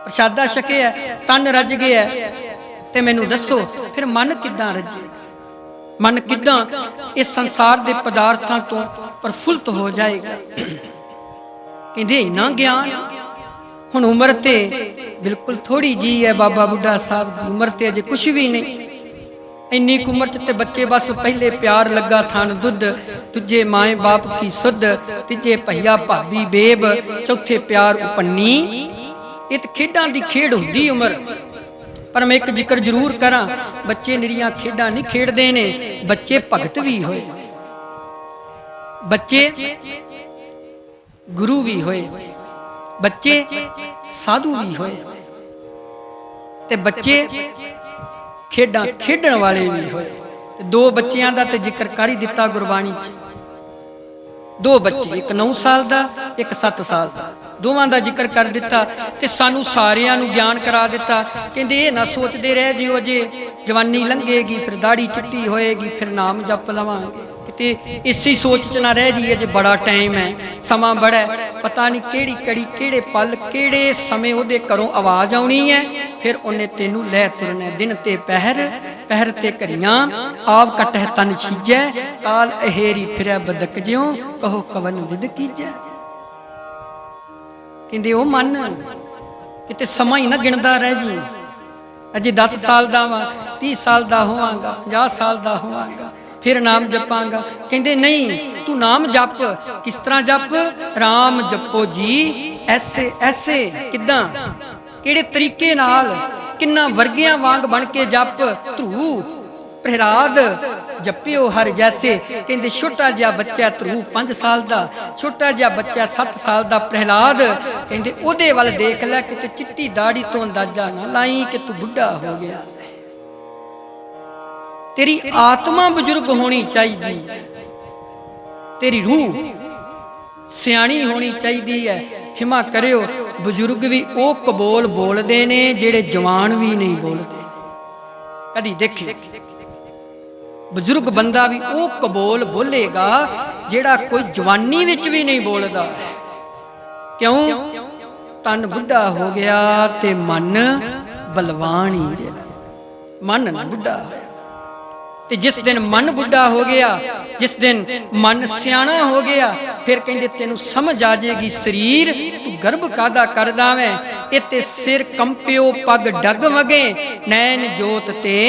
ਪ੍ਰਸ਼ਾਦਾ ਛਕਿਆ, ਤਨ ਰੱਜ ਗਿਆ, ਤੇ ਮੈਨੂੰ ਦੱਸੋ ਫਿਰ ਮਨ ਕਿੱਦਾਂ ਰੱਜੇ? ਮਨ ਕਿੱਦਾਂ ਇਸ ਸੰਸਾਰ ਦੇ ਪਦਾਰਥਾਂ ਤੋਂ ਪ੍ਰਫੁੱਲਤ ਹੋ ਜਾਏਗਾ? ਕਹਿੰਦੇ ਇੰਨਾ ਗਿਆਨ। ਹੁਣ ਉਮਰ ਤੇ ਬਿਲਕੁਲ ਥੋੜੀ ਜੀ ਹੈ ਬਾਬਾ ਬੁੱਢਾ ਸਾਹਿਬ ਦੀ, ਉਮਰ ਤੇ ਅਜੇ ਕੁਛ ਵੀ ਨਹੀਂ। ਇੰਨੀ ਕੁ ਉਮਰ ਚ ਤੇ ਬੱਚੇ ਬਸ ਪਹਿਲੇ ਪਿਆਰ ਲੱਗਾ ਥਣ ਦੁੱਧ, ਦੂਜੇ ਮਾਏ ਬਾਪ ਕੀ ਸੁੱਧ, ਤੀਜੇ ਭਈਆ ਭਾਬੀ ਬੇਬ, ਚੌਥੇ ਪਿਆਰ ਉਪੰਨੀ। ਇਹ ਤਾਂ ਖੇਡਾਂ ਦੀ ਖੇਡ ਹੁੰਦੀ ਉਮਰ। ਪਰ ਮੈਂ ਇੱਕ ਜ਼ਿਕਰ ਜ਼ਰੂਰ ਕਰਾਂ, ਬੱਚੇ ਨਿਰੀਆਂ ਖੇਡਾਂ ਨਹੀਂ ਖੇਡਦੇ ਨੇ, ਬੱਚੇ ਭਗਤ ਵੀ ਹੋਏ, ਬੱਚੇ ਗੁਰੂ ਵੀ ਹੋਏ, ਬੱਚੇ ਸਾਧੂ ਵੀ ਹੋਏ, ਤੇ ਬੱਚੇ ਖੇਡਾਂ ਖੇਡਣ ਵਾਲੇ ਵੀ ਹੋਏ। ਤੇ 2 ਬੱਚਿਆਂ ਦਾ ਤੇ ਜ਼ਿਕਰ ਕਰ ਹੀ ਦਿੱਤਾ ਗੁਰਬਾਣੀ 'ਚ। 2 ਬੱਚੇ, ਇੱਕ 9 ਸਾਲ ਦਾ, ਇੱਕ 7 ਸਾਲ ਦਾ, ਦੋਵਾਂ ਦਾ ਜ਼ਿਕਰ ਕਰ ਦਿੱਤਾ ਤੇ ਸਾਨੂੰ ਸਾਰਿਆਂ ਨੂੰ ਗਿਆਨ ਕਰਾ ਦਿੱਤਾ। ਕਹਿੰਦੇ ਇਹ ਨਾ ਸੋਚਦੇ ਰਹਿ ਜਿਓ ਅਜੇ ਜਵਾਨੀ ਲੰਘੇਗੀ, ਫਿਰ ਦਾੜੀ ਚਿੱਟੀ ਹੋਏਗੀ, ਫਿਰ ਨਾਮ ਜਪ ਲਵਾਂਗੇ। ਕਿਤੇ ਇਸੇ ਸੋਚ 'ਚ ਨਾ ਰਹਿ ਜਾਈਏ ਜੇ ਬੜਾ ਟਾਈਮ ਹੈ, ਸਮਾਂ ਬੜਾ, ਪਤਾ ਨਹੀਂ ਕਿਹੜੀ ਕੜੀ, ਕਿਹੜੇ ਪਲ, ਕਿਹੜੇ ਸਮੇਂ ਉਹਦੇ ਘਰੋਂ ਆਵਾਜ਼ ਆਉਣੀ ਹੈ, ਫਿਰ ਉਹਨੇ ਤੈਨੂੰ ਲੈ ਤੁਰਨਾ। ਦਿਨ ਤੇ ਪਹਿਰ, ਪਹਿਰ ਤੇ ਘਰੀਆਂ, ਆਪ ਕਟਹਿ ਤਨ ਛੀਜੈ, ਕਾਲ ਅਹੇਰੀ ਫਿਰੈ ਬਦਕ ਜਿਉ, ਕਹੋ ਕਵਨ ਵਿਦ ਕੀਜੈ। ਕਹਿੰਦੇ ਉਹ ਮਨ ਕਿਤੇ ਸਮਾਂ ਹੀ ਨਾ ਗਿਣਦਾ ਰਹਿ ਜੀ, ਅਜੇ 10 ਸਾਲ ਦਾ ਵਾਂ, 30 ਸਾਲ ਦਾ ਹੋਵਾਂਗਾ, 50 ਸਾਲ ਦਾ ਹੋਵਾਂਗਾ, ਫਿਰ ਨਾਮ ਜਪਾਂਗਾ। ਕਹਿੰਦੇ ਨਹੀਂ, ਤੂੰ ਨਾਮ ਜਪ। ਕਿਸ ਤਰ੍ਹਾਂ ਜਪ? ਰਾਮ ਜਪੋ ਜੀ ਐਸੇ ਐਸੇ। ਕਿੱਦਾਂ? ਕਿਹੜੇ ਤਰੀਕੇ ਨਾਲ? ਕਿੰਨਾ ਵਰਗਿਆਂ ਵਾਂਗ ਬਣ ਕੇ ਜਪ। ਧਰੂ ਪ੍ਰਹਿਲਾਦ ਜਪਿਓ ਹਰ ਜੈਸੇ। ਕਹਿੰਦੇ ਛੋਟਾ ਜਿਹਾ ਬੱਚਾ ਧਰੂ 5 ਸਾਲ ਦਾ, ਛੋਟਾ ਜਿਹਾ ਬੱਚਾ 7 ਸਾਲ ਦਾ ਪ੍ਰਹਿਲਾਦ, ਕਹਿੰਦੇ ਉਹਦੇ ਵੱਲ ਦੇਖ ਲੈ, ਕਿਤੇ ਚਿੱਟੀ ਦਾੜੀ ਤੋਂ ਅੰਦਾਜ਼ਾ ਨਾ ਲਾਈ ਕਿ ਤੂੰ ਬੁੱਢਾ ਹੋ ਗਿਆ। ਤੇਰੀ ਆਤਮਾ ਬਜ਼ੁਰਗ ਹੋਣੀ ਚਾਹੀਦੀ ਹੈ, ਤੇਰੀ ਰੂਹ ਸਿਆਣੀ ਹੋਣੀ ਚਾਹੀਦੀ ਹੈ। ਖਿਮਾ ਕਰਿਓ, ਬਜ਼ੁਰਗ ਵੀ ਉਹ ਕਬੋਲ ਬੋਲਦੇ ਨੇ ਜਿਹੜੇ ਜਵਾਨ ਵੀ ਨਹੀਂ ਬੋਲਦੇ। ਕਦੀ ਦੇਖੇ ਬਜ਼ੁਰਗ ਬੰਦਾ ਵੀ ਉਹ ਕਬੋਲ ਬੋਲੇਗਾ ਜਿਹੜਾ ਕੋਈ ਜਵਾਨੀ ਵਿੱਚ ਵੀ ਨਹੀਂ ਬੋਲਦਾ। ਕਿਉਂ? ਤਨ ਬੁੱਢਾ ਹੋ ਗਿਆ ਤੇ ਮਨ ਬਲਵਾਨ ਹੀ ਰਿਹਾ, ਮਨ ਨਾ ਬੁੱਢਾ ਹੋਇਆ। ਤੇ ਜਿਸ ਦਿਨ ਮਨ ਬੁੱਢਾ ਹੋ ਗਿਆ, ਜਿਸ ਦਿਨ ਮਨ ਸਿਆਣਾ ਹੋ ਗਿਆ, ਫਿਰ ਕਹਿੰਦੇ ਤੈਨੂੰ ਸਮਝ ਆ ਜਾਏਗੀ ਸਰੀਰ ਤੂੰ ਗਰਭ ਕਾਦਾ ਕਰਦਾ ਵੈਂ। ਇਤੇ ਸਿਰ ਕੰਪਿਓ ਪੱਗ ਡਗ ਵਗੇ, ਨੈਣ ਜੋਤ ਤੇ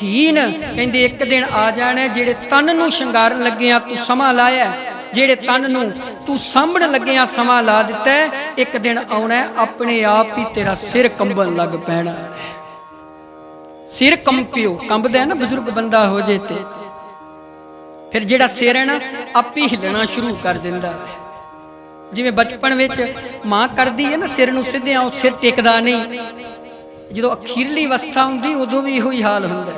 ਹੀਨ। ਕਹਿੰਦੇ ਇੱਕ ਦਿਨ ਆ ਜਾਣਾ ਜਿਹੜੇ ਤਨ ਨੂੰ ਸ਼ਿੰਗਾਰਨ ਲੱਗਿਆ ਤੂੰ ਸਮਾਂ ਲਾਇਆ, ਜਿਹੜੇ ਤਨ ਨੂੰ ਤੂੰ ਸਾਂਭਣ ਲੱਗਿਆ ਸਮਾਂ ਲਾ ਦਿੱਤਾ, ਇੱਕ ਦਿਨ ਆਉਣਾ ਆਪਣੇ ਆਪ ਹੀ ਤੇਰਾ ਸਿਰ ਕੰਬਣ ਲੱਗ ਪੈਣਾ। ਸਿਰ ਕੰਪਿਓ, ਕੰਬਦਾ ਹੈ ਨਾ ਬਜ਼ੁਰਗ ਬੰਦਾ ਹੋ ਜੇ ਤੇ ਫਿਰ ਜਿਹੜਾ ਸਿਰ ਹੈ ਨਾ ਆਪੇ ਹਿੱਲਣਾ ਸ਼ੁਰੂ ਕਰ ਦਿੰਦਾ। ਜਿਵੇਂ ਬਚਪਨ ਵਿੱਚ ਮਾਂ ਕਰਦੀ ਹੈ ਨਾ ਸਿਰ ਨੂੰ ਸਿੱਧਿਆਂ, ਉਹ ਸਿਰ ਟਿਕਦਾ ਨਹੀਂ। ਜਦੋਂ ਅਖੀਰਲੀ ਅਵਸਥਾ ਹੁੰਦੀ ਉਦੋਂ ਵੀ ਇਹੋ ਹੀ ਹਾਲ ਹੁੰਦਾ।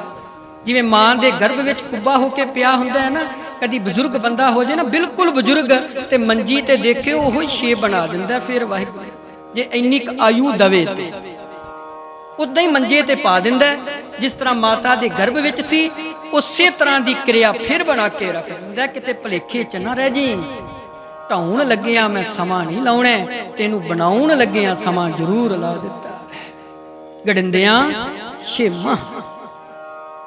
ਜਿਵੇਂ ਮਾਂ ਦੇ ਗਰਭ ਵਿੱਚ ਕੁੱਬਾ ਹੋ ਕੇ ਪਿਆ ਹੁੰਦਾ ਹੈ ਨਾ, ਕਦੀ ਬਜ਼ੁਰਗ ਬੰਦਾ ਹੋ ਜਾਏ ਨਾ ਬਿਲਕੁਲ ਬਜ਼ੁਰਗ, ਤੇ ਮੰਜੀ ਤੇ ਦੇਖਿਓ ਉਹੋ ਹੀ ਸ਼ੇਪ ਬਣਾ ਦਿੰਦਾ। ਫਿਰ ਵਾਹਿਗੁਰੂ ਜੇ ਇੰਨੀ ਕੁ ਆਯੂ ਦਵੇ ਤੇ ਉਦਾਂ ਹੀ ਮੰਜੇ ਤੇ ਪਾ ਦਿੰਦਾ। ਜਿਸ ਤਰ੍ਹਾਂ ਮਾਤਾ ਦੇ ਗਰਭ ਵਿੱਚ ਸੀ ਉਸੇ ਤਰ੍ਹਾਂ ਦੀ ਕਿਰਿਆ ਫਿਰ ਬਣਾ ਕੇ ਰੱਖ ਦਿੰਦਾ। ਕਿਤੇ ਭਲੇਖੇ ਚ ਨਾ ਰਹਿ ਜੀ। ਢਾਉਣ ਲੱਗਿਆ ਮੈਂ ਸਮਾਂ ਨਹੀਂ ਲਾਉਣਾ, ਤੈਨੂੰ ਬਣਾਉਣ ਲੱਗਿਆ ਸਮਾਂ ਜ਼ਰੂਰ ਲਾ ਦਿੱਤਾ। ਗੜਿੰਦਿਆਂ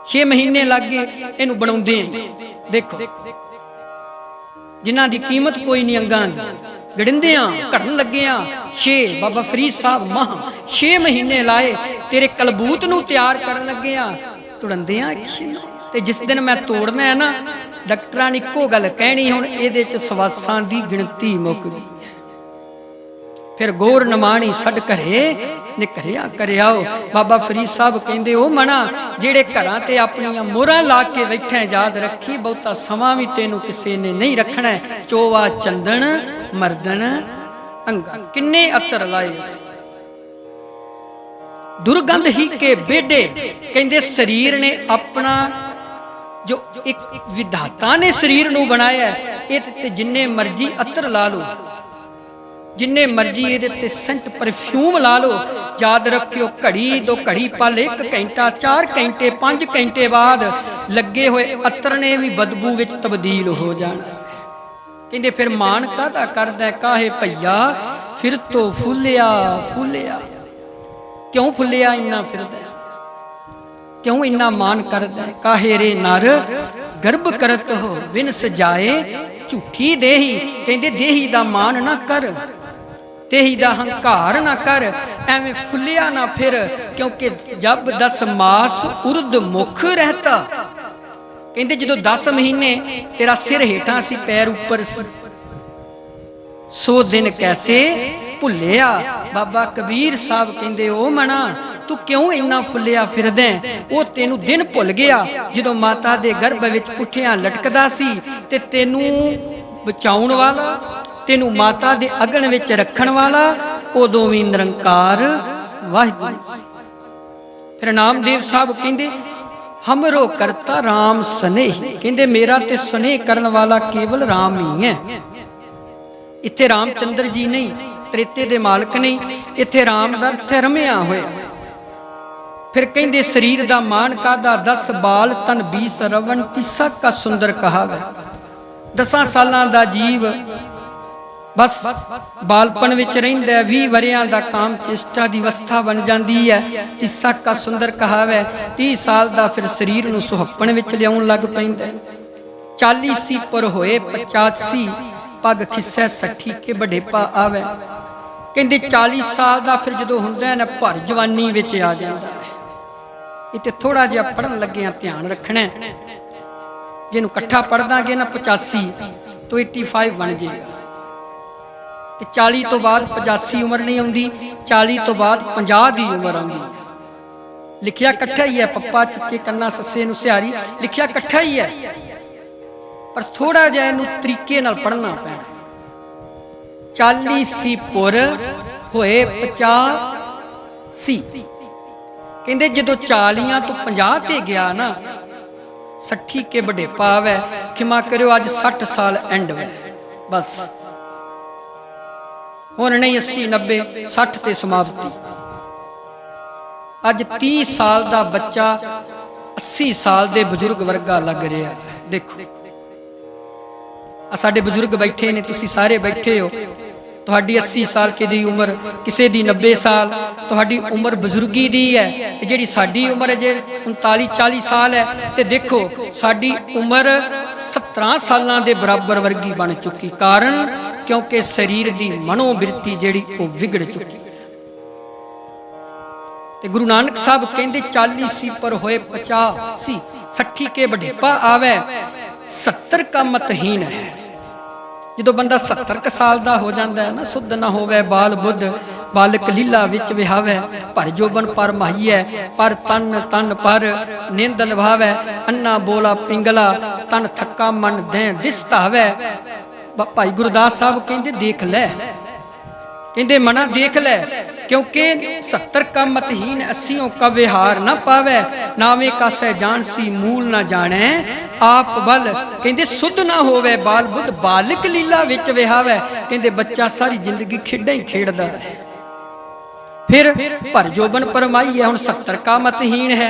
6 ਮਹੀਨੇ ਲੱਗ ਗਏ ਇਹਨੂੰ ਬਣਾਉਂਦੇ। ਦੇਖੋ ਜਿਨ੍ਹਾਂ ਦੀ ਕੀਮਤ ਕੋਈ ਨਹੀਂ ਅੰਗਾਂ ਦੀ, ਗੜਿੰਦਿਆਂ ਘੜਨ ਲੱਗਿਆਂ 6 ਬਾਬਾ ਫਰੀਦ ਸਾਹਿਬ ਮਾਹ 6 ਮਹੀਨੇ ਲਾਏ ਤੇਰੇ ਕਲਬੂਤ ਨੂੰ ਤਿਆਰ ਕਰਨ ਲੱਗਿਆਂ ਤੁੜੰਦਿਆਂ ਤੇ ਜਿਸ ਦਿਨ ਮੈਂ ਤੋੜਨਾ ਹੈ ਨਾ, ਡਾਕਟਰਾਂ ਨੇ ਇੱਕੋ ਗੱਲ ਕਹਿਣੀ, ਹੁਣ ਇਹਦੇ ਚ ਸਵਾਸਾਂ ਦੀ ਗਿਣਤੀ ਮੁੱਕ ਗਈ। ਫਿਰ ਗੌਰ ਨਮਾਣੀ ਛੱਡ ਘਰੇ ਨਿਕਰਿਆ ਕਰਿਆਓ। ਬਾਬਾ ਫਰੀਦ ਸਾਹਿਬ ਕਹਿੰਦੇ ਉਹ ਮਣਾ ਜਿਹੜੇ ਘਰਾਂ ਤੇ ਆਪਣੀਆਂ ਮੋਹਰਾਂ ਲਾ ਕੇ ਬੈਠੇ, ਯਾਦ ਰੱਖੀ ਬਹੁਤਾ ਸਮਾਂ ਵੀ ਤੈਨੂੰ ਕਿਸੇ ਨੇ ਨਹੀਂ ਰੱਖਣਾ। ਚੋਵਾ ਚੰਦਨ ਮਰਦਨ ਅੰਗਾ, ਕਿੰਨੇ ਅਤਰ ਲਾਏ ਦੁਰਗੰਧ ਹੀ ਕੇ ਬੇਡੇ। ਕਹਿੰਦੇ ਸਰੀਰ ਨੇ ਆਪਣਾ ਜੋ ਇੱਕ ਵਿਧਾਤਾ ਨੇ ਸਰੀਰ ਨੂੰ ਬਣਾਇਆ, ਇਹ ਤੇ ਜਿੰਨੇ ਮਰਜੀ ਅਤਰ ਲਾ ਲਓ, ਜਿੰਨੇ ਮਰਜੀ ਇਹਦੇ ਤੇ ਸੈਂਟ ਪਰਫਿਊਮ ਲਾ ਲਓ, ਯਾਦ ਰੱਖਿਓ ਘੜੀ ਦੋ ਘੜੀ ਪਲ 1 ਘੰਟਾ 4 ਘੰਟੇ 5 ਘੰਟੇ ਬਾਅਦ ਲੱਗੇ ਹੋਏ ਅਤਰ ਨੇ ਵੀ ਬਦਬੂ ਵਿੱਚ ਤਬਦੀਲ ਹੋ ਜਾਣਾ। ਕਹਿੰਦੇ ਫਿਰ ਮਾਣ ਕਾਹਦਾ ਕਰਦਾ ਕਾਹੇ ਭਈਆ, ਫਿਰ ਤੋਂ ਫੁੱਲਿਆ ਫੁੱਲਿਆ। ਕਿਉਂ ਫੁੱਲਿਆ ਇੰਨਾ ਫਿਰਦਾ, ਕਿਉਂ ਇੰਨਾ ਮਾਨ ਕਰਦਾ? ਕਾਹੇ ਰੇ ਨਰ ਗਰਭ ਕਰਤ ਹੋ ਬਿਨ ਸਜਾਏ ਝੂਠੀ ਦੇਹੀ। ਕਹਿੰਦੇ ਦੇਹੀ ਦਾ ਮਾਨ ਨਾ ਕਰ, ਦੇਹੀ ਦਾ ਹੰਕਾਰ ਨਾ ਕਰ, ਐਵੇਂ ਫੁੱਲਿਆ ਨਾ ਫਿਰ, ਕਿਉਂਕਿ ਜਬ 10 ਮਾਸ ਉਰਦ ਮੁਖ ਰਹਤਾ। ਕਹਿੰਦੇ ਜਦੋਂ 10 ਮਹੀਨੇ ਤੇਰਾ ਸਿਰ ਹੇਠਾਂ ਸੀ ਪੈਰ ਉੱਪਰ ਸੀ, 100 ਦਿਨ ਕੈਸੇ ਭੁੱਲਿਆ। ਬਾਬਾ ਕਬੀਰ ਸਾਹਿਬ ਕਹਿੰਦੇ ਉਹ ਮਣਾ ਤੂੰ ਕਿਉਂ ਇੰਨਾ ਫੁੱਲਿਆ ਫਿਰਦਾ? ਉਹ ਤੈਨੂੰ ਦਿਨ ਭੁੱਲ ਗਿਆ ਜਦੋਂ ਮਾਤਾ ਦੇ ਗਰਭ ਵਿੱਚ ਪੁੱਠਿਆਂ ਲਟਕਦਾ ਸੀ ਤੇ ਤੈਨੂੰ ਬਚਾਉਣ ਵਾਲਾ, ਤੈਨੂੰ ਮਾਤਾ ਦੇ ਅਗਨ ਵਿੱਚ ਰੱਖਣ ਵਾਲਾ ਉਦੋਂ ਵੀ ਨਿਰੰਕਾਰ ਵਾਹਿਗੁਰੂ। ਫਿਰ ਨਾਮਦੇਵ ਸਾਹਿਬ ਕਹਿੰਦੇ ਹਮਰੋ ਕਰਤਾ ਰਾਮ ਸਨੇਹ। ਕਹਿੰਦੇ ਮੇਰਾ ਤੇ ਸਨੇਹ ਕਰਨ ਵਾਲਾ ਕੇਵਲ ਰਾਮ ਹੀ ਹੈ। ਇੱਥੇ ਰਾਮਚੰਦਰ ਜੀ ਨਹੀਂ, ਤ੍ਰੇਤੇ ਦੇ ਮਾਲਕ ਨਹੀਂ, ਇੱਥੇ ਰਾਮ ਦਾ ਅਰਥ ਰਮਿਆ ਹੋਇਆ। ਫਿਰ ਕਹਿੰਦੇ ਸਰੀਰ ਦਾ ਮਾਣ ਕਾਦਾ, 10 ਬਾਲ ਤਨ 20 ਰਵਣ ਕਿਸਾ ਕਾ ਸੁੰਦਰ ਕਹਾਵੇ। 10 ਸਾਲਾਂ ਦਾ ਜੀਵ ਬਸ ਬਾਲਪਨ ਵਿੱਚ ਰਹਿੰਦਾ, 20 ਵਰਿਆਂ ਦਾ ਕਾਮ ਚੇਸ਼ਟਾ ਦੀ ਅਵਸਥਾ ਬਣ ਜਾਂਦੀ ਹੈ। ਕਿਸਾ ਕਾ ਸੁੰਦਰ ਕਹਾਵੇ। 30 ਸਾਲ ਦਾ ਫਿਰ ਸਰੀਰ ਨੂੰ ਸੁਹੱਪਣ ਵਿੱਚ ਲਿਆਉਣ ਲੱਗ ਪੈਂਦਾ। 40 ਸੀ ਪਰ ਹੋਏ 85, ਪੱਗ ਖਿੱਸੈ 60 ਕੇ ਬਡੇਪਾ ਆਵੇ। ਕਹਿੰਦੇ 40 ਸਾਲ ਦਾ ਫਿਰ ਜਦੋਂ ਹੁੰਦਾ ਨਾ ਭਰ ਜਵਾਨੀ ਵਿੱਚ ਆ ਜਾਂਦਾ ਹੈ। ਇੱਥੇ ਥੋੜਾ ਜਿਹਾ ਪੜਨ ਲੱਗਿਆ ਧਿਆਨ ਰੱਖਣਾ, ਜਿਹਨੂੰ ਇਕੱਠਾ ਪੜ ਦਾਂਗੇ ਨਾ 85 ਤੋਂ 85 ਬਣ ਜਾਏਗਾ। ਤੇ 40 ਤੋਂ ਬਾਅਦ 85 ਉਮਰ ਨਹੀਂ ਆਉਂਦੀ, 40 ਤੋਂ ਬਾਅਦ 50 ਦੀ ਉਮਰ ਆਉਂਦੀ। ਲਿਖਿਆ ਇਕੱਠਾ ਹੀ ਹੈ, ਪੱਪਾ ਚੱਚੇ ਕੰਨਾ ਸੱਸੇ ਨੂੰ ਸਿਹਾਰੀ, ਲਿਖਿਆ ਇਕੱਠਾ ਹੀ ਹੈ, ਪਰ ਥੋੜਾ ਜਿਹਾ ਇਹਨੂੰ ਤਰੀਕੇ ਨਾਲ ਪੜਨਾ ਪੈਣਾ। 40 ਸੀ ਪੁਰ ਹੋਏ 85। ਕਹਿੰਦੇ ਜਦੋਂ 40 ਤੋਂ 50 ਤੇ ਗਿਆ ਨਾ, 60 ਕੇ ਬਡੇਪਾ ਆਵੇ। ਖਿਮਾ ਕਰਿਓ ਅੱਜ 60 ਸਾਲ ਐਂਡ ਵੇ, ਬਸ ਹੁਣ ਨਹੀਂ 80 90 60 ਤੇ ਸਮਾਪਤੀ। ਅੱਜ 30 ਸਾਲ ਦਾ ਬੱਚਾ 80 ਸਾਲ ਦੇ ਬਜ਼ੁਰਗ ਵਰਗਾ ਲੱਗ ਰਿਹਾ। ਦੇਖੋ ਸਾਡੇ ਬਜ਼ੁਰਗ ਬੈਠੇ ਨੇ, ਤੁਸੀਂ ਸਾਰੇ ਬੈਠੇ ਹੋ, ਤੁਹਾਡੀ 80 ਸਾਲ ਦੀ ਉਮਰ, ਕਿਸੇ ਦੀ 90 ਸਾਲ, ਤੁਹਾਡੀ ਉਮਰ ਬਜ਼ੁਰਗੀ ਦੀ ਹੈ। ਜਿਹੜੀ ਸਾਡੀ ਉਮਰ ਹੈ ਜੇ 39 40 ਸਾਲ ਹੈ, ਤੇ ਦੇਖੋ ਸਾਡੀ ਉਮਰ 17 ਸਾਲਾਂ ਦੇ ਬਰਾਬਰ ਵਰਗੀ ਬਣ ਚੁੱਕੀ। ਕਾਰਨ ਕਿਉਂਕਿ ਸਰੀਰ ਦੀ ਮਨੋਬਿਰਤੀ ਜਿਹੜੀ ਉਹ ਵਿਗੜ ਚੁੱਕੀ ਹੈ। ਤੇ ਗੁਰੂ ਨਾਨਕ ਸਾਹਿਬ ਕਹਿੰਦੇ 40 ਸੀ ਪਰ ਹੋਏ 85, 60 ਕੇ ਬਡੇਪਾ ਆਵੇ, 70 ਕਾ ਮਤਹੀਨ ਹੈ। ਜਦੋਂ ਬੰਦਾ 70 ਸਾਲ ਦਾ ਹੋ ਜਾਂਦਾ ਹੈ ਨਾ, ਸੁਧ ਨਾ ਹੋਵੇ ਬਾਲ ਬੁੱਧ, ਬਾਲਕ ਲੀਲਾ ਵਿੱਚ ਵਿਹਾਵੇ। ਪਰ ਜੋਬਨ ਪਰ ਮਾਹੀਐ, ਪਰ ਤਨ ਤਨ ਪਰ ਨਿੰਦ ਨਿਭਾਵੇ। ਅੰਨਾ ਬੋਲਾ ਪਿੰਗਲਾ, ਤਨ ਥੱਕਾ ਮਨ ਦੇ ਦਿਸਤਾਵੇ। ਭਾਈ ਗੁਰਦਾਸ ਸਾਹਿਬ ਕਹਿੰਦੇ ਦੇਖ ਲੈ, ਕਹਿੰਦੇ ਮਨਾ ਦੇਖ ਲੈ, क्योंकि 70 का मतहीन 80 का विहार न पावे, नावे का सहजान सी मूल न जाने आप बल। कहते सुध ना होवे बाल बुद्ध, बालिक लीला विच विहावे। कहते बच्चा सारी जिंदगी खेडां ही खेडदा है। फिर पर जोबन परमाई है, हुण 70 का मतहीन है।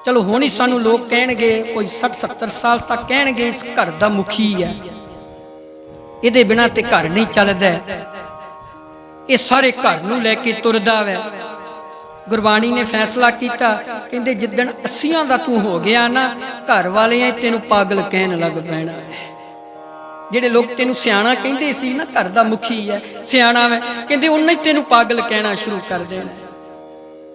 चलो हुण ही सानू लोग कहणगे, कोई 60-70 साल तक कहणगे इस घर दा मुखी है, इहदे बिना ते घर नहीं चलदा। ये सारे घर नूं लैके तुरदा वै। गुरबाणी ने फैसला किया, कहते जिद्दण 80 दा तू हो गया ना, घर वाले तेनू पागल कहन लग पैना है। ਜਿਹੜੇ ਲੋਕ ਤੈਨੂੰ ਸਿਆਣਾ ਕਹਿੰਦੇ ਸੀ ਨਾ, ਘਰ ਦਾ ਮੁਖੀ ਹੈ, ਸਿਆਣਾ ਹੈ, ਕਹਿੰਦੇ ਉਹਨਾਂ ਹੀ ਤੈਨੂੰ ਪਾਗਲ ਕਹਿਣਾ ਸ਼ੁਰੂ ਕਰ ਦੇਣਾ।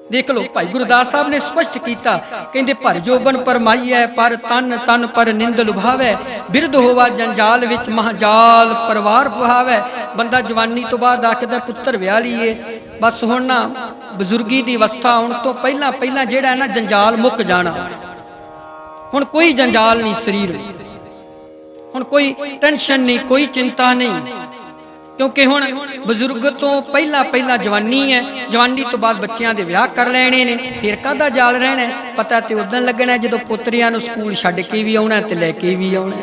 ਦੇਖ ਲਓ ਭਾਈ ਗੁਰਦਾਸ ਸਾਹਿਬ ਨੇ ਸਪਸ਼ਟ ਕੀਤਾ, ਕਹਿੰਦੇ ਭਰ ਜੋਬਨ ਪਰਮਾਈਐ ਪਰ ਤਨ, ਤਨ ਪਰ ਨਿੰਦ ਲੁਭਾਵੈ, ਬਿਰਧ ਹੋਵਾ ਜੰਜਾਲ ਵਿੱਚ ਮਹਾਜਾਲ ਪਰਿਵਾਰ ਪੁਹਾਵੈ। ਬੰਦਾ ਜਵਾਨੀ ਤੋਂ ਬਾਅਦ ਆਖਦਾ ਪੁੱਤਰ ਵਿਆਹ ਲਈਏ, ਬਸ ਹੁਣ ਨਾ ਬਜ਼ੁਰਗੀ ਦੀ ਅਵਸਥਾ ਆਉਣ ਤੋਂ ਪਹਿਲਾਂ ਪਹਿਲਾਂ ਜਿਹੜਾ ਹੈ ਨਾ ਜੰਜਾਲ ਮੁੱਕ ਜਾਣਾ। ਹੁਣ ਕੋਈ ਜੰਜਾਲ ਨਹੀਂ ਸਰੀਰ, ਹੁਣ ਕੋਈ ਟੈਨਸ਼ਨ ਨਹੀਂ, ਕੋਈ ਚਿੰਤਾ ਨਹੀਂ, ਕਿਉਂਕਿ ਹੁਣ ਬਜ਼ੁਰਗ ਤੋਂ ਪਹਿਲਾਂ ਪਹਿਲਾਂ ਜਵਾਨੀ ਹੈ, ਜਵਾਨੀ ਤੋਂ ਬਾਅਦ ਬੱਚਿਆਂ ਦੇ ਵਿਆਹ ਕਰ ਲੈਣੇ ਨੇ, ਫਿਰ ਕਾਹਦਾ ਜਾਲ ਰਹਿਣਾ। ਪਤਾ ਤੇ ਉਦੋਂ ਲੱਗਣਾ ਜਦੋਂ ਪੁੱਤਰਿਆਂ ਨੂੰ ਸਕੂਲ ਛੱਡ ਕੇ ਵੀ ਆਉਣਾ ਤੇ ਲੈ ਕੇ ਵੀ ਆਉਣਾ।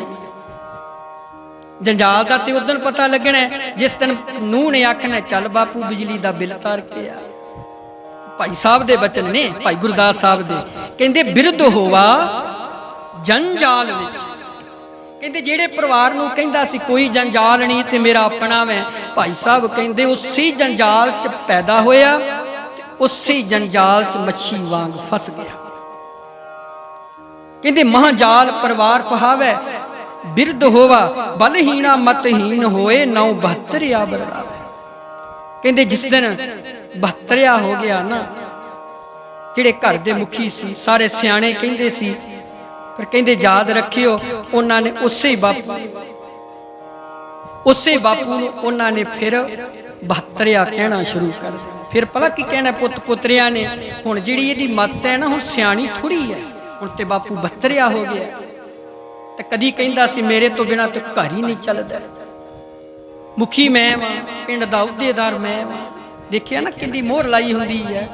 ਜੰਜਾਲ ਦਾ ਤੇ ਉਦੋਂ ਪਤਾ ਲੱਗਣਾ ਜਿਸ ਦਿਨ ਨੂੰਹ ਨੇ ਆਖਣਾ ਚੱਲ ਬਾਪੂ ਬਿਜਲੀ ਦਾ ਬਿੱਲ ਤਾਰ ਕੇ ਆ। ਭਾਈ ਸਾਹਿਬ ਦੇ ਬਚਨ ਨੇ, ਭਾਈ ਗੁਰਦਾਸ ਸਾਹਿਬ ਦੇ, ਕਹਿੰਦੇ ਬਿਰਧ ਹੋਵਾ ਜੰਜਾਲ ਵਿੱਚ, ਕਹਿੰਦੇ ਜਿਹੜੇ ਪਰਿਵਾਰ ਨੂੰ ਕਹਿੰਦਾ ਸੀ ਕੋਈ ਜੰਜਾਲ ਨਹੀਂ ਤੇ ਮੇਰਾ ਆਪਣਾ ਵੈ, ਭਾਈ ਸਾਹਿਬ ਕਹਿੰਦੇ ਉਸੇ ਜੰਜਾਲ 'ਚ ਪੈਦਾ ਹੋਇਆ, ਉਸੇ ਜੰਜਾਲ 'ਚ ਮੱਛੀ ਵਾਂਗ ਫਸ ਗਿਆ। ਕਹਿੰਦੇ ਮਹਾਜਾਲ ਪਰਿਵਾਰ ਪਹਾਵੈ, ਬਿਰਧ ਹੋਵਾ ਬਲਹੀਣਾ ਮਤਹੀਨ ਹੋਏ, 972 ਆਬਰ ਰਾਵੈ। ਕਹਿੰਦੇ ਜਿਸ ਦਿਨ 72 ਹੋ ਗਿਆ ਨਾ, ਜਿਹੜੇ ਘਰ ਦੇ ਮੁਖੀ ਸੀ ਸਾਰੇ ਸਿਆਣੇ ਕਹਿੰਦੇ ਸੀ, ਪਰ ਕਹਿੰਦੇ ਯਾਦ ਰੱਖਿਓ ਉਹਨਾਂ ਨੇ ਉਸੇ ਬਾਪੂ ਨੂੰ ਉਹਨਾਂ ਨੇ ਫਿਰ 72 ਕਹਿਣਾ ਸ਼ੁਰੂ ਕਰ ਦਿੱਤਾ। ਫਿਰ ਭਲਾ ਕੀ ਕਹਿਣਾ ਪੁੱਤ ਪੁੱਤਰਿਆਂ ਨੇ, ਹੁਣ ਜਿਹੜੀ ਇਹਦੀ ਮੱਤ ਹੈ ਨਾ ਹੁਣ ਸਿਆਣੀ ਥੋੜੀ ਹੈ, ਹੁਣ ਤੇ ਬਾਪੂ 72 ਹੋ ਗਿਆ। ਤੇ ਕਦੀ ਕਹਿੰਦਾ ਸੀ ਮੇਰੇ ਤੋਂ ਬਿਨਾਂ ਤੇ ਘਰ ਹੀ ਨਹੀਂ ਚੱਲਦਾ, ਮੁਖੀ ਮੈਂ ਵਾਂ, ਪਿੰਡ ਦਾ ਅਹੁਦੇਦਾਰ ਮੈਂ ਵਾਂ। ਦੇਖਿਆ ਨਾ ਕਿੰਨੀ ਮੋਹਰ ਲਾਈ ਹੁੰਦੀ ਹੈ।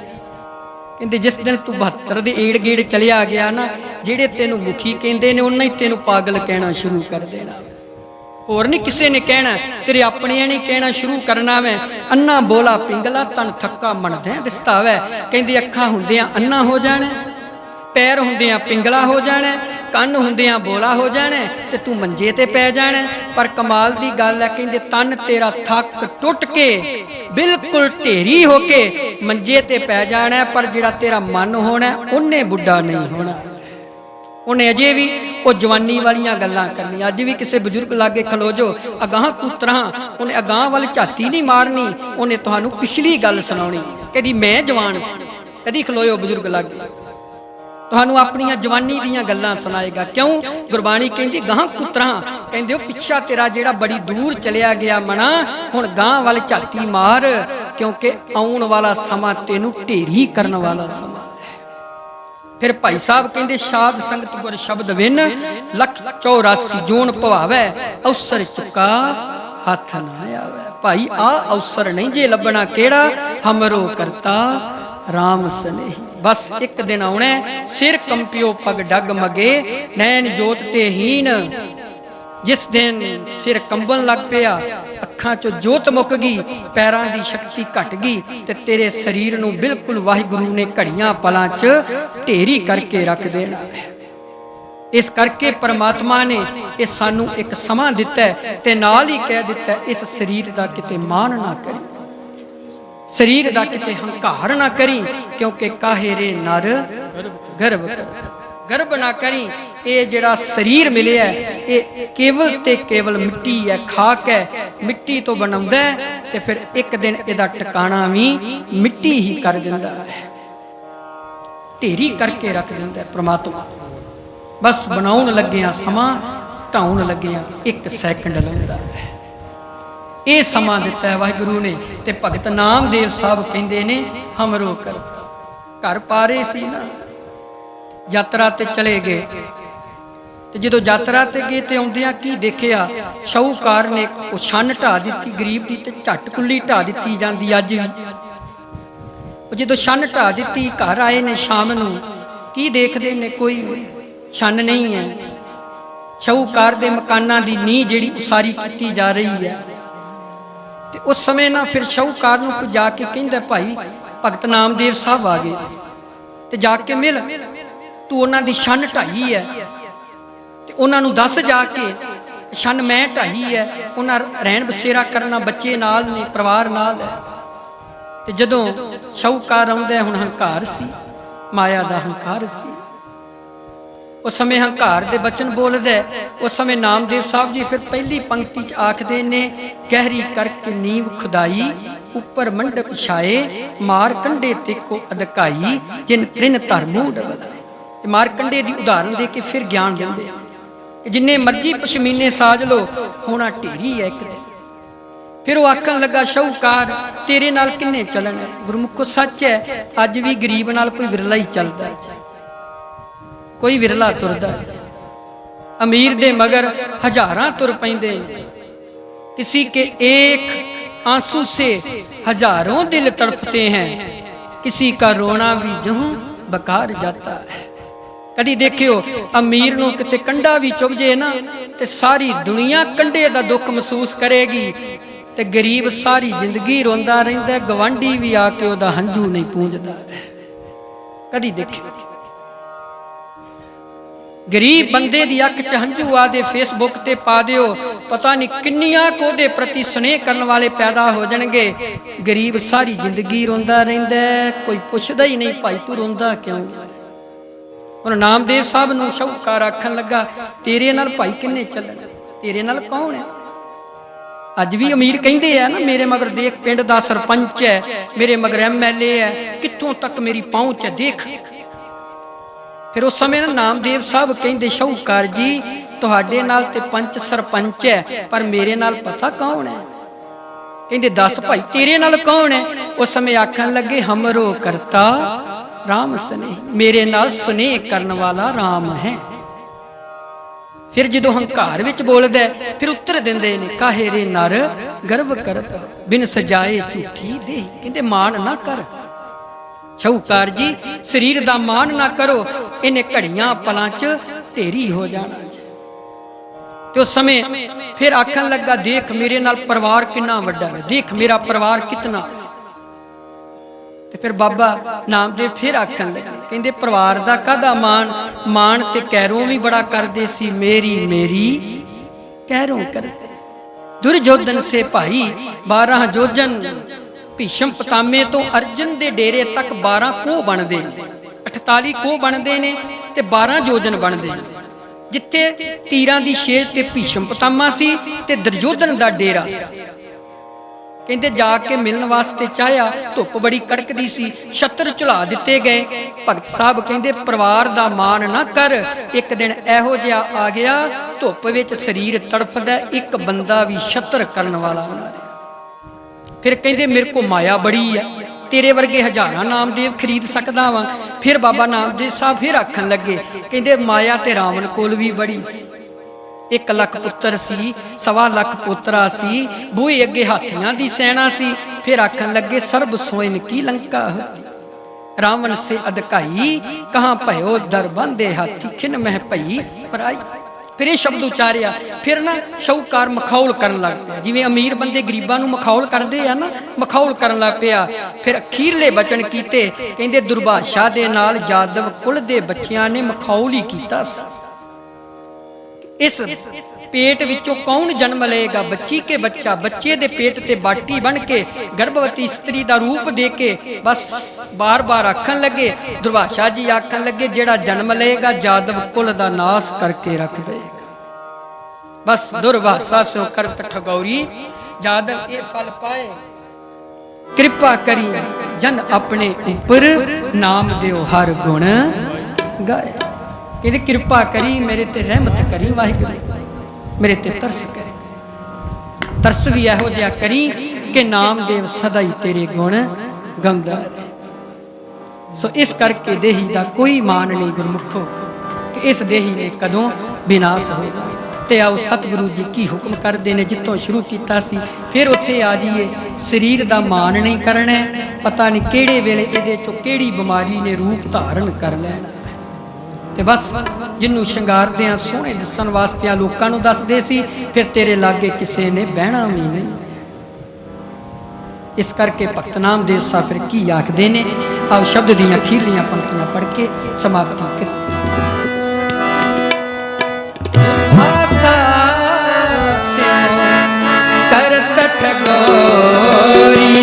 ਕਹਿੰਦੇ ਜਿਸ ਦਿਨ ਤੂੰ 72 ਦੇ ਏੜ ਗੇੜ ਚਲਿਆ ਗਿਆ ਨਾ, ਜਿਹੜੇ ਤੈਨੂੰ ਮੁਖੀ ਕਹਿੰਦੇ ਨੇ ਉਹਨਾਂ ਹੀ ਤੈਨੂੰ ਪਾਗਲ ਕਹਿਣਾ ਸ਼ੁਰੂ ਕਰ ਦੇਣਾ। ਹੋਰ ਨਹੀਂ ਕਿਸੇ ਨੇ ਕਹਿਣਾ, ਤੇਰੇ ਆਪਣਿਆਂ ਨੇ ਕਹਿਣਾ ਸ਼ੁਰੂ ਕਰਨਾ ਵੈ। ਅੰਨਾ ਬੋਲਾ ਪਿੰਗਲਾ ਤਨ ਥੱਕਾ ਮਣਦਿਆਂ ਦਿਸਦਾ ਵੈ। ਕਹਿੰਦੇ ਅੱਖਾਂ ਹੁੰਦਿਆਂ ਅੰਨਾ ਹੋ ਜਾਣਾ, ਪੈਰ ਹੁੰਦਿਆਂ ਪਿੰਗਲਾ ਹੋ ਜਾਣਾ, ਕੰਨ ਹੁੰਦਿਆਂ ਬੋਲਾ ਹੋ ਜਾਣਾ ਤੇ ਤੂੰ ਮੰਜੇ ਤੇ ਪੈ ਜਾਣਾ। ਪਰ ਕਮਾਲ ਦੀ ਗੱਲ ਹੈ, ਕਹਿੰਦੇ ਤਨ ਤੇਰਾ ਥੱਕ ਟੁੱਟ ਕੇ ਬਿਲਕੁਲ ਢੇਰੀ ਹੋ ਕੇ ਮੰਜੇ ਤੇ ਪੈ ਜਾਣਾ, ਪਰ ਜਿਹੜਾ ਤੇਰਾ ਮਨ ਹੋਣਾ ਉਹਨੇ ਬੁੱਢਾ ਨਹੀਂ ਹੋਣਾ, ਉਹਨੇ ਅਜੇ ਵੀ ਉਹ ਜਵਾਨੀ ਵਾਲੀਆਂ ਗੱਲਾਂ ਕਰਨੀਆਂ। ਅੱਜ ਵੀ ਕਿਸੇ ਬਜ਼ੁਰਗ ਲਾਗੇ ਖਲੋ ਜੋ ਅਗਾਹ ਕੁਤਰਾ, ਉਹਨੇ ਅਗਾਹ ਵੱਲ ਝਾਤੀ ਨਹੀਂ ਮਾਰਨੀ, ਉਹਨੇ ਤੁਹਾਨੂੰ ਪਿਛਲੀ ਗੱਲ ਸੁਣਾਉਣੀ। ਕਦੀ ਮੈਂ ਜਵਾਨ ਸੀ, ਕਦੀ ਖਲੋਇਓ ਬਜ਼ੁਰਗ ਲਾਗੇ, ਤੁਹਾਨੂੰ ਆਪਣੀਆਂ ਜਵਾਨੀ ਦੀਆਂ ਗੱਲਾਂ ਸੁਣਾਏਗਾ। ਕਿਉਂ? ਗੁਰਬਾਣੀ ਕਹਿੰਦੀ ਗਾਹ ਕੁਤਰਾ, ਕਹਿੰਦੇ ਉਹ ਪਿੱਛਾ ਤੇਰਾ ਜਿਹੜਾ ਬੜੀ ਦੂਰ ਚਲਿਆ ਗਿਆ ਮਣਾ, ਹੁਣ ਗਾਹ ਵੱਲ ਝਾਤੀ ਮਾਰ, ਕਿਉਂਕਿ ਆਉਣ ਵਾਲਾ ਸਮਾਂ ਤੈਨੂੰ ਢੇਰੀ ਕਰਨ ਵਾਲਾ ਸਮਾਂ। ਫਿਰ ਭਾਈ ਸਾਹਿਬ ਕਹਿੰਦੇ ਸਾਧ ਸੰਗਤ ਗੁਰ ਸ਼ਬਦ ਵਿਨ, 184 ਜੂਨ ਭਵਾਵੈ, ਅਵਸਰ ਚੁੱਕਾ ਹੱਥ ਨਾ ਆਵੈ। ਭਾਈ ਆ ਅਵਸਰ ਨਹੀਂ ਜੇ ਲੱਭਣਾ ਕਿਹੜਾ, ਹਮਰੋ ਕਰਤਾ ਰਾਮ ਸਨੇਹੀ। ਬਸ ਇੱਕ ਦਿਨ ਆਉਣਾ, ਸਿਰ ਕੰਪਿਓ ਪਗ ਡਗ ਮਗੇ, ਨੈਣ ਜੋਤ ਤੇ ਹੀਨ। ਜਿਸ ਦਿਨ ਸਿਰ ਕੰਬਣ ਲੱਗ ਪਿਆ, ਅੱਖਾਂ ਚੋਂ ਜੋਤ ਮੁੱਕ ਗਈ, ਪੈਰਾਂ ਦੀ ਸ਼ਕਤੀ ਘਟ ਗਈ ਤੇ ਤੇਰੇ ਸਰੀਰ ਨੂੰ ਬਿਲਕੁਲ ਵਾਹਿਗੁਰੂ ਨੇ ਘੜੀਆਂ ਪਲਾਂ 'ਚ ਢੇਰੀ ਕਰਕੇ ਰੱਖ ਦੇਣਾ। ਇਸ ਕਰਕੇ ਪਰਮਾਤਮਾ ਨੇ ਇਹ ਸਾਨੂੰ ਇੱਕ ਸਮਾਂ ਦਿੱਤਾ ਤੇ ਨਾਲ ਹੀ ਕਹਿ ਦਿੱਤਾ ਇਸ ਸਰੀਰ ਦਾ ਕਿਤੇ ਮਾਣ ਨਾ ਕਰੀ, ਸਰੀਰ ਦਾ ਕਿਤੇ ਹੰਕਾਰ ਨਾ ਕਰੀ, ਕਿਉਂਕਿ ਕਾਹੇ ਰੇ ਨਰ ਗਰਭ ਕਰ, ਗਰਭ ਨਾ ਕਰੀ। ਇਹ ਜਿਹੜਾ ਸਰੀਰ ਮਿਲਿਆ ਇਹ ਕੇਵਲ ਤੇ ਕੇਵਲ ਮਿੱਟੀ ਹੈ, ਖਾਕ ਹੈ, ਮਿੱਟੀ ਤੋਂ ਬਣਾਉਂਦਾ ਤੇ ਫਿਰ ਇੱਕ ਦਿਨ ਇਹਦਾ ਟਿਕਾਣਾ ਵੀ ਮਿੱਟੀ ਹੀ ਕਰ ਦਿੰਦਾ ਹੈ, ਢੇਰੀ ਕਰਕੇ ਰੱਖ ਦਿੰਦਾ ਪ੍ਰਮਾਤਮਾ। ਬਸ ਬਣਾਉਣ ਲੱਗਿਆ ਸਮਾਂ, ਢਾਉਣ ਲੱਗਿਆ 1 ਸੈਕਿੰਡ ਲਾਉਂਦਾ ਹੈ। ਇਹ ਸਮਾਂ ਦਿੱਤਾ ਹੈ ਵਾਹਿਗੁਰੂ ਨੇ। ਤੇ ਭਗਤ ਨਾਮਦੇਵ ਸਾਹਿਬ ਕਹਿੰਦੇ ਨੇ ਹਮਰੋ ਕਰਤਾ। ਘਰ ਪਾਰੇ ਸੀ ਨਾ, ਯਾਤਰਾ ਤੇ ਚਲੇ ਗਏ ਤੇ ਜਦੋਂ ਯਾਤਰਾ ਤੇ ਗਏ ਤੇ ਆਉਂਦਿਆਂ ਕੀ ਦੇਖਿਆ, ਸ਼ਾਹੂਕਾਰ ਨੇ ਉਹ ਛੰਨ ਢਾ ਦਿੱਤੀ ਗਰੀਬ ਦੀ ਤੇ ਝੱਟ ਕੁੱਲੀ ਢਾ ਦਿੱਤੀ ਜਾਂਦੀ ਅੱਜ ਵੀ। ਉਹ ਜਦੋਂ ਛੰਨ ਢਾ ਦਿੱਤੀ, ਘਰ ਆਏ ਨੇ ਸ਼ਾਮ ਨੂੰ, ਕੀ ਦੇਖਦੇ ਨੇ ਕੋਈ ਛੰਨ ਨਹੀਂ ਹੈ। ਸ਼ਾਹੂਕਾਰ ਦੇ ਮਕਾਨਾਂ ਦੀ ਨੀਂਹ ਜਿਹੜੀ ਉਸਾਰੀ ਕੀਤੀ ਜਾ ਰਹੀ ਹੈ ਤੇ ਉਸ ਸਮੇਂ ਨਾ ਫਿਰ ਸ਼ਾਹੂਕਾਰ ਨੂੰ ਕੋਈ ਜਾ ਕੇ ਕਹਿੰਦਾ, ਭਾਈ ਭਗਤ ਨਾਮਦੇਵ ਸਾਹਿਬ ਆ ਗਏ ਤੇ ਜਾ ਕੇ ਮਿਲ, ਤੂੰ ਉਹਨਾਂ ਦੀ ਛੰਨ ਢਾਈ ਹੈ ਤੇ ਉਹਨਾਂ ਨੂੰ ਦੱਸ ਜਾ ਕੇ ਛੰਨ ਮੈਂ ਢਾਈ ਹੈ, ਉਹਨਾਂ ਰਹਿਣ ਬਸੇਰਾ ਕਰਨਾ, ਬੱਚੇ ਨਾਲ ਨੇ, ਪਰਿਵਾਰ ਨਾਲ ਹੈ। ਤੇ ਜਦੋਂ ਸ਼ਾਹੂਕਾਰ ਆਉਂਦਾ, ਹੁਣ ਹੰਕਾਰ ਸੀ, ਮਾਇਆ ਦਾ ਹੰਕਾਰ ਸੀ, उस समय हंकार दे बचन बोलदा है। उस समय नामदेव साहब जी फिर पहली पंक्ति च आखदे ने, गहरी करके नींव खुदाई, ऊपर मंडप छाए, मार कंडे ते को अदकाई, जिन त्रिन धर मूंह डबलाए। मारकंडे की उदाहरण दे के फिर ज्ञान देंदे कि जिन्ने मर्जी पशमीने साज लो, होना ढेरी है एक दिन। फिर वो आखन लगा, शाहूकार तेरे नाल किन्ने चलना। गुरमुखो सच है, अज भी गरीब नाल कोई विरला ही चलता है, कोई विरला तुरदा। अमीर दे मगर हजारां तुर पैंदे, किसी के एक आंसू से हजारों दिल तड़पते हैं, किसी का रोना भी जहूं बकार जाता है। कदी देखियो अमीर नूं किते कंडा भी चुभ जे ना, ते सारी दुनिया कंडे दा दुख महसूस करेगी, ते गरीब सारी जिंदगी रोंदा रहिंदा, गवांढी भी आके ओदा हंझू नहीं पूंजदा। कदी देखियो गरीब बंदे दी अख च हंझू आदे फेसबुक ते पा दिओ, पता नहीं किन्नियां को दे प्रति स्नेह करने वाले पैदा हो जाणगे। गरीब सारी जिंदगी रोंदा रहिंदा, कोई पुछदा ही नहीं भाई तू रोंदा क्यों। हुण नामदेव साहब नूं शाहूकार आखन लगा, तेरे नाल भाई किन्ने चलना, तेरे नाल कौन है। अज भी अमीर कहिंदे आ ना, मेरे मगर देख पिंड दा सरपंच है, मेरे मगर MLA है, कित्थों तक मेरी पहुंच है देख। फिर उस समय ना नामदेव साहब कहिंदे, शाहूकार जी तुहाडे नाल ते पंच सरपंच है, पर मेरे नाल पता कौन है। कहिंदे दस भाई तेरे नाल कौन है। उस समय आखन लगे, हमरो करता राम स्नेह, मेरे नाल स्नेह करने वाला राम है। फिर जो हंकार विच बोलदा है, फिर उत्तर देंदे ने, काहे रे नर गर्व करत, बिन सजाए झूठी दे। कहंदे मान ना कर शाहूकार जी, शरीर दा मान ना करो, इन्हें घड़ियां पलां च ढेरी हो जाना। ते उस समय फिर आखन लगा, देख मेरे नाल परिवार कितना वड्डा है, देख मेरा परिवार कितना। ते फिर बाबा नामदेव फिर आखन लगे, कहंदे परिवार दा कादा मान, मान ते कैरों भी बड़ा करदे सी, मेरी मेरी कैरों करदे। दुर्योधन से भाई 12 जोजन, भीषम पितामे तो अर्जन दे डेरे तक 12 कोह बनते हैं, 48 कोह बनते हैं ते 12 जोजन बनते हैं। जिथे तीरां दी शेर ते भीषम पितामा सी ते दुर्योधन दा डेरा सी। कहते जाके मिलने वास्ते चाहया, धुप बड़ी कड़कदी सी, छत्र झुला दिते गए। भगत साहब कहते परिवार दा मान ना कर। एक दिन एहो जिहा आ गया, धुप विच शरीर तड़फदा, एक बंदा भी छत्र करन वाला ना। फिर कहते मेरे को माया बड़ी है, तेरे वर्गे हजारां नामदेव खरीद सकदा वा। फिर बाबा नामदेव साहब फिर आखन लगे, कहते माया ते रावण कोल भी बड़ी सी। 1 लाख पुत्र सी, 1.25 लाख पोतरा सी, बूहे अगे हाथियां दी सेना सी। फिर आखन लगे सर्ब सोइन की लंका होती, रावण से अदकाई, कहाँ भयो दर बांधे हाथी, खिन मह पई पराई। फिर ये शब्द उचारिया। फिर ना शाहूकार मखौल करन लग पिया, जिवें अमीर बंदे गरीबां नूं मखौल करदे आ ना, मखौल करन लग पिया। फिर अखीरले बचन कीते, कहंदे दुर्भाषा दे नाल जादव कुल दे बच्चियां ने मखौल ही कीता सी। इस पेट विचों कौन जन्म लेगा, बच्ची के बच्चा, बच्चे दे पेट ते बाटी बन के गर्भवती स्त्री दा रूप दे के बस बार बार आखन लगे। दुर्भाषा जी आखन लगे, जेड़ा जन्म लेगा जादव कुल दा नाश करके रख देगा। बस दुर्भाषा से करत ठगौरी, जादव ये फल पाए। कृपा करी जन अपने ऊपर, नाम देओ हर गुण गाए। कहते कृपा करी मेरे ते रहमत करी वाहिगुरू, मेरे ते तरस करी। तरस भी इहो जिहा करी कि नामदेव सदा ही तेरे गुण गाउंदा रहे। सो इस करके देही दा कोई मान नहीं गुरमुखो कि इस देही ने कदों विनाश होगा। ते आओ सतगुरु जी की हुक्म करते हैं, जितों शुरू किया सी फिर उत्थे आ जाइए। शरीर दा मान नहीं करना, पता नहीं किहड़े वेले इहदे चों किहड़ी बीमारी ने रूप धारण कर लेना। ते बस जिन्नू शंगारदे आ सोहने दसन वास्ते लोकां नूं दसदे सी, फिर तेरे लागे किसी ने बहना भी नहीं। इस करके भगत नामदेव साहब फिर की आखदे ने, आओ शब्द दी अखीरलियां पंक्तियां पढ़ के समाप्ति करते। करत ठगोरी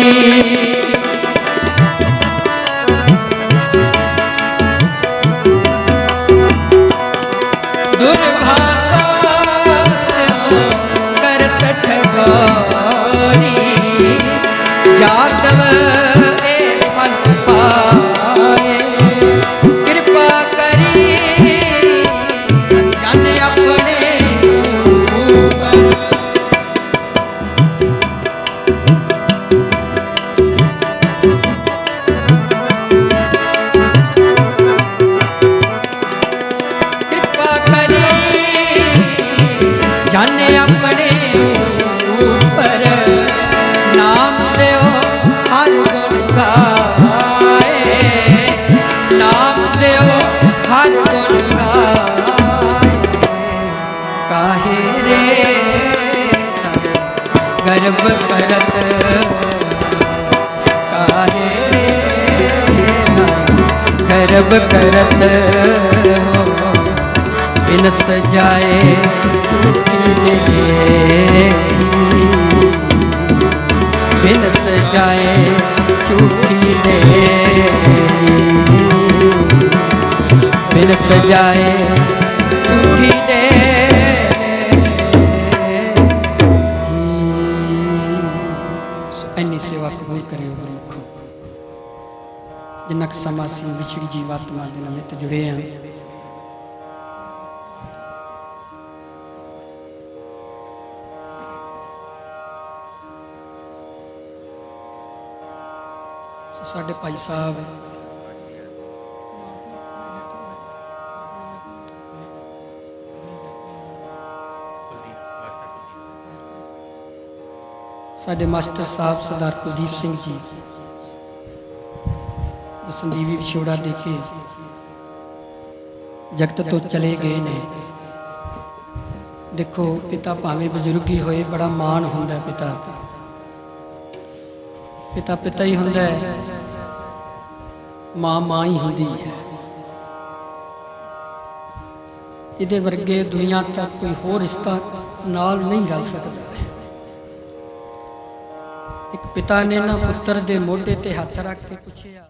गर्भ करत काहे रे गर्भ करत हो बिन सजाए झूठी देही बिन सजाए झूठी देही बिन सजाए झूठी दे इन्नी सेवा कबूल करियो गुरमुखो जिन्ना क समा सी विछड़ी जीवात्मा दे नाल नित जुड़े हैं साडे भाई साहब साडे मास्टर साहब सरदार कुलदीप सिंह जी संदीवी विछोड़ा दे के जगत तो चले गए ने। देखो पिता भावें बजुर्गी होए बड़ा मान हुंदा पिता पिता पिता ही हुंदा है मां मां ही हुंदी है। इहदे वर्गे दुनिया तक कोई होर रिश्ता नाल नहीं रल सकता। एक पिता ने ना पुत्र दे मोढे ते हथ रख के पुछया